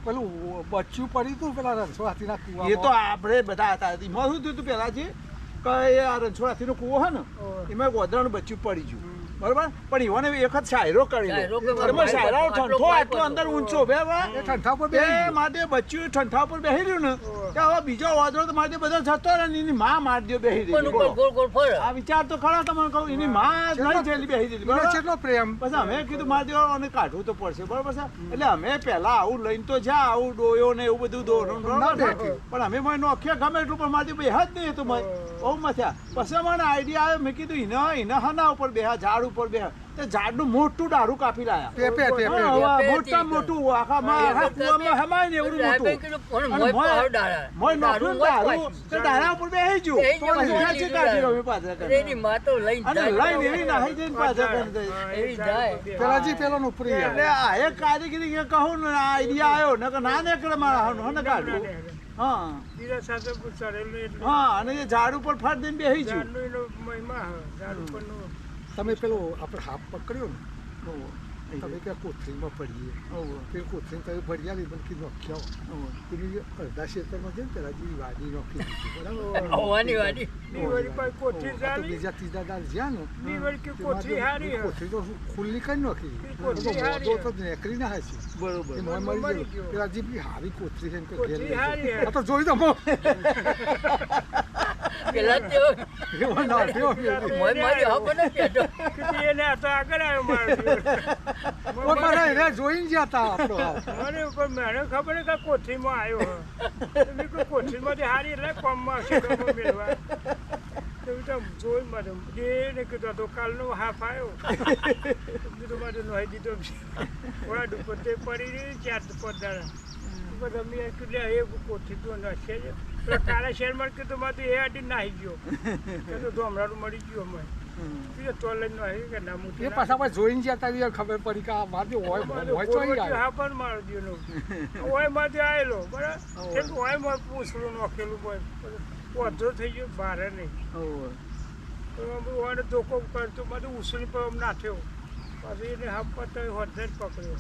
પેલું બચ્ચું પડ્યું હતું પેલા રણછોડહાથીના કૂવામાં. એ તો આપણે બધા હતા. એમાં શું થયું હતું પેલા જે કે આ રણછોડ હાથીનો કૂવો હોય ને એમાં ગોદરાનું બચ્ચું પડી ગયું બરોબર પણ ઈવોને એક વખત શાયરો કરી શાયરો લો કે એમાં શાયરાનો આટલો ઠંઠો પાઇપ આટલો હતો. અંદર ઊંચો બરાબર એ ઠંઠા પર બે બેસી માટે બચ્ચું ઠંઠા ઉપર બેસી રહ્યું ને કે હવે બીજો વાદળો તો માટે બધા જતો રહે ને એની માં મારી દો બેસી ઉપર રહી ઉપર ગોળ ગોળ ફરે આ વિચાર તો ખરા તમને કહું એની માં જ નહીં જેલી બેસી દીધી એનો બરાબર કેટલો પ્રેમ પછી અમે કીધું મારી દેવા અને કાઢવું તો પડશે બરાબર છે એટલે અમે પહેલા આવું લઈને તો જા આવું ડોયો ને એવું બધું દોરો ના બેઠી. પણ અમે મને નોખ્યા ગમે એટલું પણ મારી બે જ નહીં હતું મને બહુ મથ્યા પછી મને આઈડિયા આવ્યો મેં કીધું એને હના ઉપર બેહા ઝાડ ઉપર બેહા તે ઝાડનું મોટું ડાળું કાપી લાયા ટેપે ટેપે મોટા મોટું આખા કુવામાં હમાય ને એવડું મોટું અને મોય નોખ્યું ને ડાળું તે ડાળા ઉપર બેસી ગયું બેસી તો ગયું. પછી કાઢી રહ્યો અમે પાછા કરી. એની માં તો લઈને અને જાય. લઈને એવી નાહી જઈને પાછા કરી દઈ. એવી જાય પેલાજી પેલો ઉપરી એટલે આ એક કારીગરી કે કહું ને આઈડિયા આવ્યો ને કે ના નીકળે મારા હને કાઢું હા બીજા સાથે ચડેલું એટલે હા અને એ ઝાડ ઉપર ફાટ દઈને બેસી ગયું ઝાડનો એનો મહિમા હે. ઝાડ ઉપરનો તમે પેલો આપણે હાફ પકડ્યો ને તમે ક્યાં કોથળીમાં પડીએ પેલી કોથળી તમે ભર્યા નહીં પણ કીધું નોખ્યા પેલી અડધા ક્ષેત્રમાં છે ને પેલાજી વાડી નોખી દીધી બરાબર હોવાની વાડી બી વળી પાછી કોથળી આ તો સારી બીજા ત્રીજા દાળ જ્યાં ને બી વળી કે તેમાં કોથળી તો હારી હે. કોથળી તો ખુલ્લી કરી નાખી એ કોથળી હારી મોઢો તો નીકળી ના હશે બરોબર એ મોય મરી મરી ગયો. ગયો પેલા જીભની હારી કોથળી છે ને કે કોથળી ઘેર લઈ હારી જાય. હે. આ તો જોઈ દો મો પેલા તેઓ એવો ના થયો મોય મારી હા પણ કહેતો કે એને આ તો આગળ આવ્યો મારો ઓ પણ એને જોઈને જ્યાં તા આપણો હાવ. મને ઉપર મને ખબર હે કે કોથળીમાં આવ્યો હે. તો મેં કીધું કોથળીમાંથી હારી એટલે કોમમાં આવશે ડબ્બો મેળવા. તો મેં તો જોઈ મારે એને કીધું આ તો કાલનો હાફ આવ્યો. તો કીધું મારે નોહી દીધો વડા ઉપર તે પડી રહી 4-5 દાડા. ઉપર અમે કીધું એ કોથળી તો નશે જ. પેલા કાળા શહેરમાં કીધું મારે તો એ આડી નાહી ગયો. કીધું તો હમણાં મળી ગયો અમે. કીધું તો લઈને નાહી કે ના એ પાછા પછી જોઈને જ્યાં તા ખબર પડી કે આ મારી હોય હોય તો અહીં આવ્યો. હા પણ મારો દીનો ઓય માંથી આવેલો બરાબર એક ઓય માં પૂછડું નાખેલું હોય વધો થઈ ગયો ભારે નહીં તો ઓને ધોકો કરતો બધું ઉછળી પર આમ નાખ્યો પછી એને હાફ પતા વધે જ પકડ્યો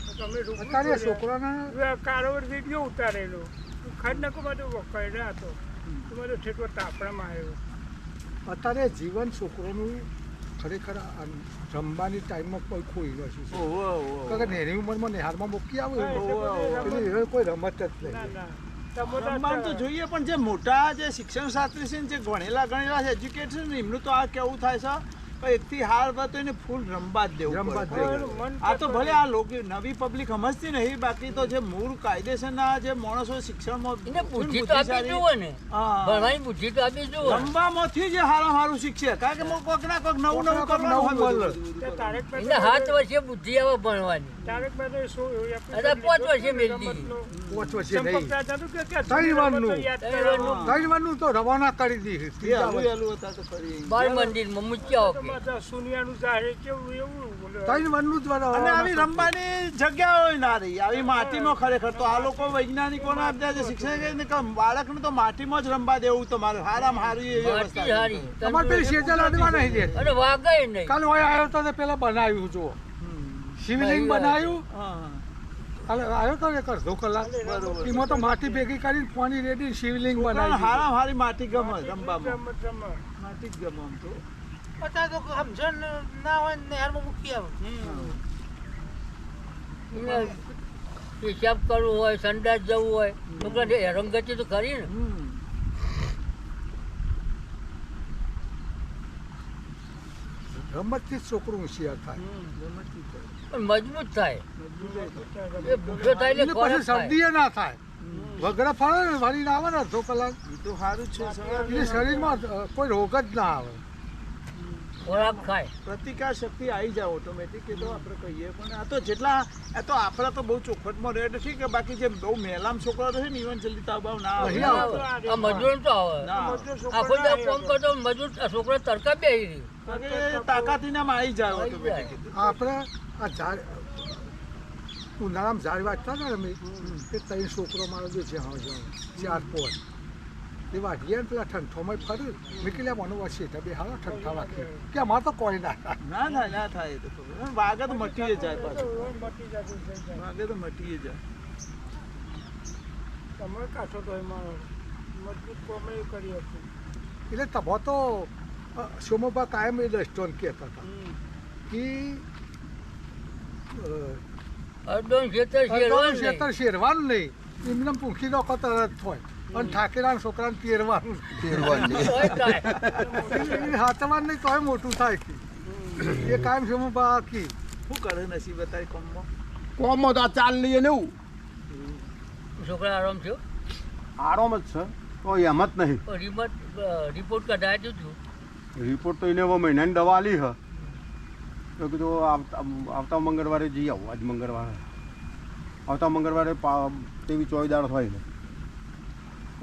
તો તમે અત્યારે છોકરાના કારોવર વિડીયો ઉતારેલો ખાડ નાખો બધું વખાઈ હતો તો બધું ઠેઠો તાપણામાં આવ્યો અત્યારે જીવન છોકરોનું ખરેખર આ રમવાની ટાઈમમાં કોઈ ખોઈ નથી કારણ કે નેની ઉંમરમાં નિહારમાં મૂકી આવે પેલી એ કોઈ રમત જ ના નહીં. ના રમવાનું તો જોઈએ પણ જે મોટા જે શિક્ષણ શાસ્ત્રી છે ને જે ભણેલા ગણેલા છે એજ્યુકેટ છે ને એમનું તો આ કેવું થાય છે કે એકથી હાર તો એને ફૂલ રમવા જ દેવું રમવા જ પડે. દેવું. આ તો ભલે આ લોકો નવી પબ્લિક સમજતી નહીં બાકી તો જે મૂળ કાયદેસરના જે માણસો શિક્ષણમાં એને બુદ્ધિ તો આપી જુઓ ને હા. ભણવાની બુદ્ધિ તો આપી જુઓ રમવામાંથી જ હારામાં હારું શીખશે કારણ કે કોઈક ના કોઈક નવું નવું કરવાનું હોય બધું. તારક એને 7 વર્ષે બુદ્ધિ આવે ભણવાની તારક મહેતા શું અરે 5 વર્ષે મેલી દીધી. 5 વર્ષે નહીં. ત્રણ ત્રણ વારનું. ત્રણ વારનું તો રવાના કરી દીધી એ ત્રીજા હાલું વર્ષે. હાલું હતા તો ફરી. બાળ મંદિરમાં મૂક્યા ઓકે સુનિયાનું જાહેર કેવું એવું બોલે ત્રણ વારનું જ અને રવાના આવી રમવાની જગ્યાઓ ના રહી આવી માટીમાં ખરેખર તો આ લોકો વૈજ્ઞાનિકોના બધા જે શિક્ષણ કહે ને કે બાળકને તો માટીમાં જ રમવા દેવું તમારે હારામાં હારી એવી માટી વ્યવસ્થા હારી અમારે પેલી સેજલ અડવા નહીં દે. અને વાગે નહીં કાલે હોય આવ્યો તો તે પેલા બનાવ્યું જુઓ શિવલિંગ બનાવ્યું હા કાલે આવ્યો તો એક અડધો કલાક બરોબર. એમાં તો માટી ભેગી કરીને પાણી રેડી શિવલિંગ બનાવી હારામાં હારી માટી ગમે રમવામાં રમત રમત. માટી જ ગમે આમ તો અત્યારે તો સમજણ ના હોય ને નહેરમાં મૂકી આવે એને હિસાબ કરવું હોય સંડાસ જવું હોય છોકરાને હેરાનગતિ તો કરી ને રમતથી જ છોકરું હોશિયાર થાય પણ મજબૂત થાય એ ભૂખ્યો થાય એટલે ને પછી ખોરાક ખાય. શરદી ના થાય વગડા ફરે ને વળીને આવે ને અડધો કલાક એ તો સારું જ છે એટલે શરીરમાં કોઈ રોગ જ ના આવે ખોરાક ખાય પ્રતિકાર શક્તિ આવી જાય ઓટોમેટિક એ તો આપણે કહીએ પણ આ તો જેટલા આ તો આપણા તો બહુ ચોખવટમાં રહે ઠીક કે બાકી જે બહુ મહેલામ છોકરા રહે ને ઇવન જલ્દી તાવ બાવ ના આવે. નહીં આવે. આ મજૂર તો આવે ના આવે. આખો દિવસ કામ કરતો મજૂર આ છોકરો તડકા બેહી રહી કારણ કે તાકાતી ના આવી જાય ઓટોમેટિક આપણે આ ઝાડ ઉનાળામાં ઝાડ વાંચતા હતા ને અમે તે ત્રણ છોકરો મારો જે જ્યાં જ્યાં 4 પોત એ વાઢીએ ને પેલા ઠંઠોમાં ફરે મેં કીધું મને વર્ષે બે હાલો ઠંઠા વાગી કે અમારે તો કોઈ ના થાય. ના થાય ના થાય એ તો ખબર. વાગે તો મટી જાય પાછું મટી જતું થઈ જાય વાગે તો મટી જાય તમે કાઠો તો એમાં મજબૂત કોમે કરી હતી એટલે તબો તો સોમોબા કાયમ એ દસ્ટોન કહેતા હતા કે અડધો ખેતર શેરવાનું નહીં. ખેતર શેરવાનું નહીં એમને પૂંખી નાખો તરત હોય અને ઠાકેરા છોકરાને તેરવાનું તોય થાય. હાથમાં નહીં તોય મોટું થાય કે એ કાયમ સોમોબા કી શું કરે નસીબ તારી કોમમાં? કોમમાં તો આ ચાલ લઈએ ને એવું છોકરા આરામ થયો. આરામ જ છે કોઈ એમ જ નહીં. રિપોર્ટ કઢાવી દીધું. રિપોર્ટ તો એને હવે મહિનાની દવા આલી છે તો કીધું આવતા મંગળવારે જઈ આવું. આજ મંગળવારે આવતા મંગળવારે 23-24 દાડો થાય ને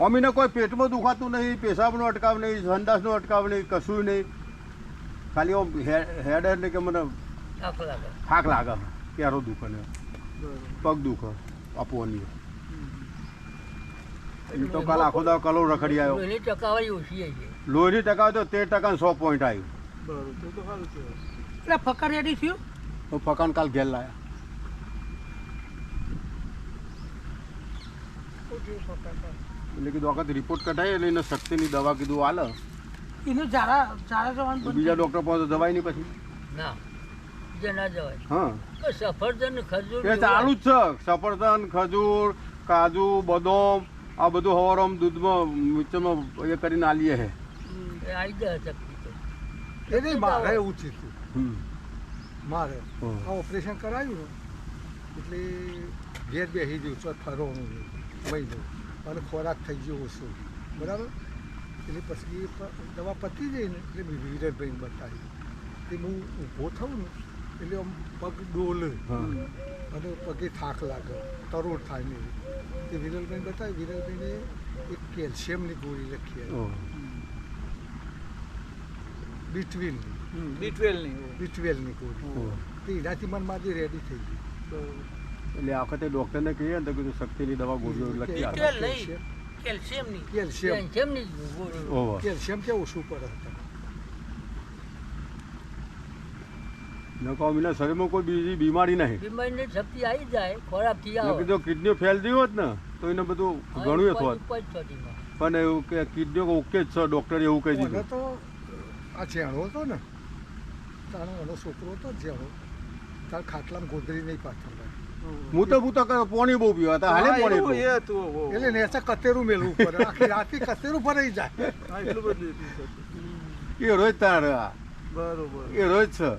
અમીને કોઈ પેટમાં દુખાતું નહીં, પેશાબનો અટકાવ નહીં, સંડાસનો અટકાવ નહીં, કશું નહીં. ખાલી આમ હેડ ને કે મને થાક લાગે, ક્યારો દુખે ને પગ દુખે આપવાની. એ તો કાલ આખો દાવ કલો રખડી આવ્યો. એની ટકાવારી ઓછી છે. લોહીની ટકા તો 13% 100 પોઈન્ટ આવ્યું. બરોબર તો સારું છે. એટલે ફકર રેડી થયું તો ફકાન કાલ ઘેર લાયા. એટલે કીધું વખત રિપોર્ટ કઢાય એટલે એને શક્તિની દવા કીધું હાલે. એનું ઝાડા જવાનું બંધ બીજા ડૉક્ટર પાસે દવાઈ નહીં પછી. ના બીજા ના જવાય. હા સફરજન ખજૂર એ ચાલુ જ છે. સફરજન, ખજૂર, કાજુ, બદામ આ બધું હવારમાં દૂધમાં મિક્સરમાં એ કરીને આલીએ છે. આવી જાય શક્તિ તો. એ નહીં મારે એવું થયું હમ. મારે હમ. આ ઓપરેશન કરાવ્યું ને એટલે ઘેર બેસી ગયું છો ફરવાનું મહિનો અને ખોરાક થઈ ગયો ઓછો બરાબર. એટલે પછી દવા પતી જઈ ને એટલે મેં વિરેનભાઈને બતાવી તે હું ઊભો થઉં ને એટલે આમ પગ ડોલે હા. અને પગે થાક લાગે તરોડ થાય ને તે વિરલભાઈને બતાવી. વિરલભાઈને એક કેલ્શિયમની ગોળી લખી આવી ઓહ. બીટવીલની B12 ગોળી ઓહ. તે એનાથી મન માજી રેડી થઈ ગઈ. એટલે આ વખતે ડૉક્ટરને કહીએ ને તો કીધું શક્તિની દવા ગોળીઓ લખી આપે. ટેલ નહીં કેલ્શિયમની કેલ્શિયમ કેમની ગોળી? ઓહ. કેલ્શિયમ કે ઓછું પડે હતા. નકો અમીના શરીરમાં કોઈ બીજી બીમારી નહીં. બીમારીની શક્તિ આવી જાય ખોરાકથી મેં આવે. કીધું કિડનીઓ ફેલ ગઈ હોત ને તો એને બધું ઘણું એ થોત. થતી પણ એવું કે કિડનીઓ ઓકે જ છે, ડૉક્ટરે એવું કહી મને દીધું. તો આ જેણો હતો ને તારો એનો છોકરો હતો જેણો તાર ખાટલામાં ગોદરી નહીં પાથરવાય હું તો પાણી બહુ પીવા હતા. હાલે પાણી બહુ. એ હતું એટલે નેચા કતેરું મેળવું પડે આખી રાતે કતેરું ભરાઈ જાય. એટલું બધું એ રોજ તાર બરોબર એ રોજ છે.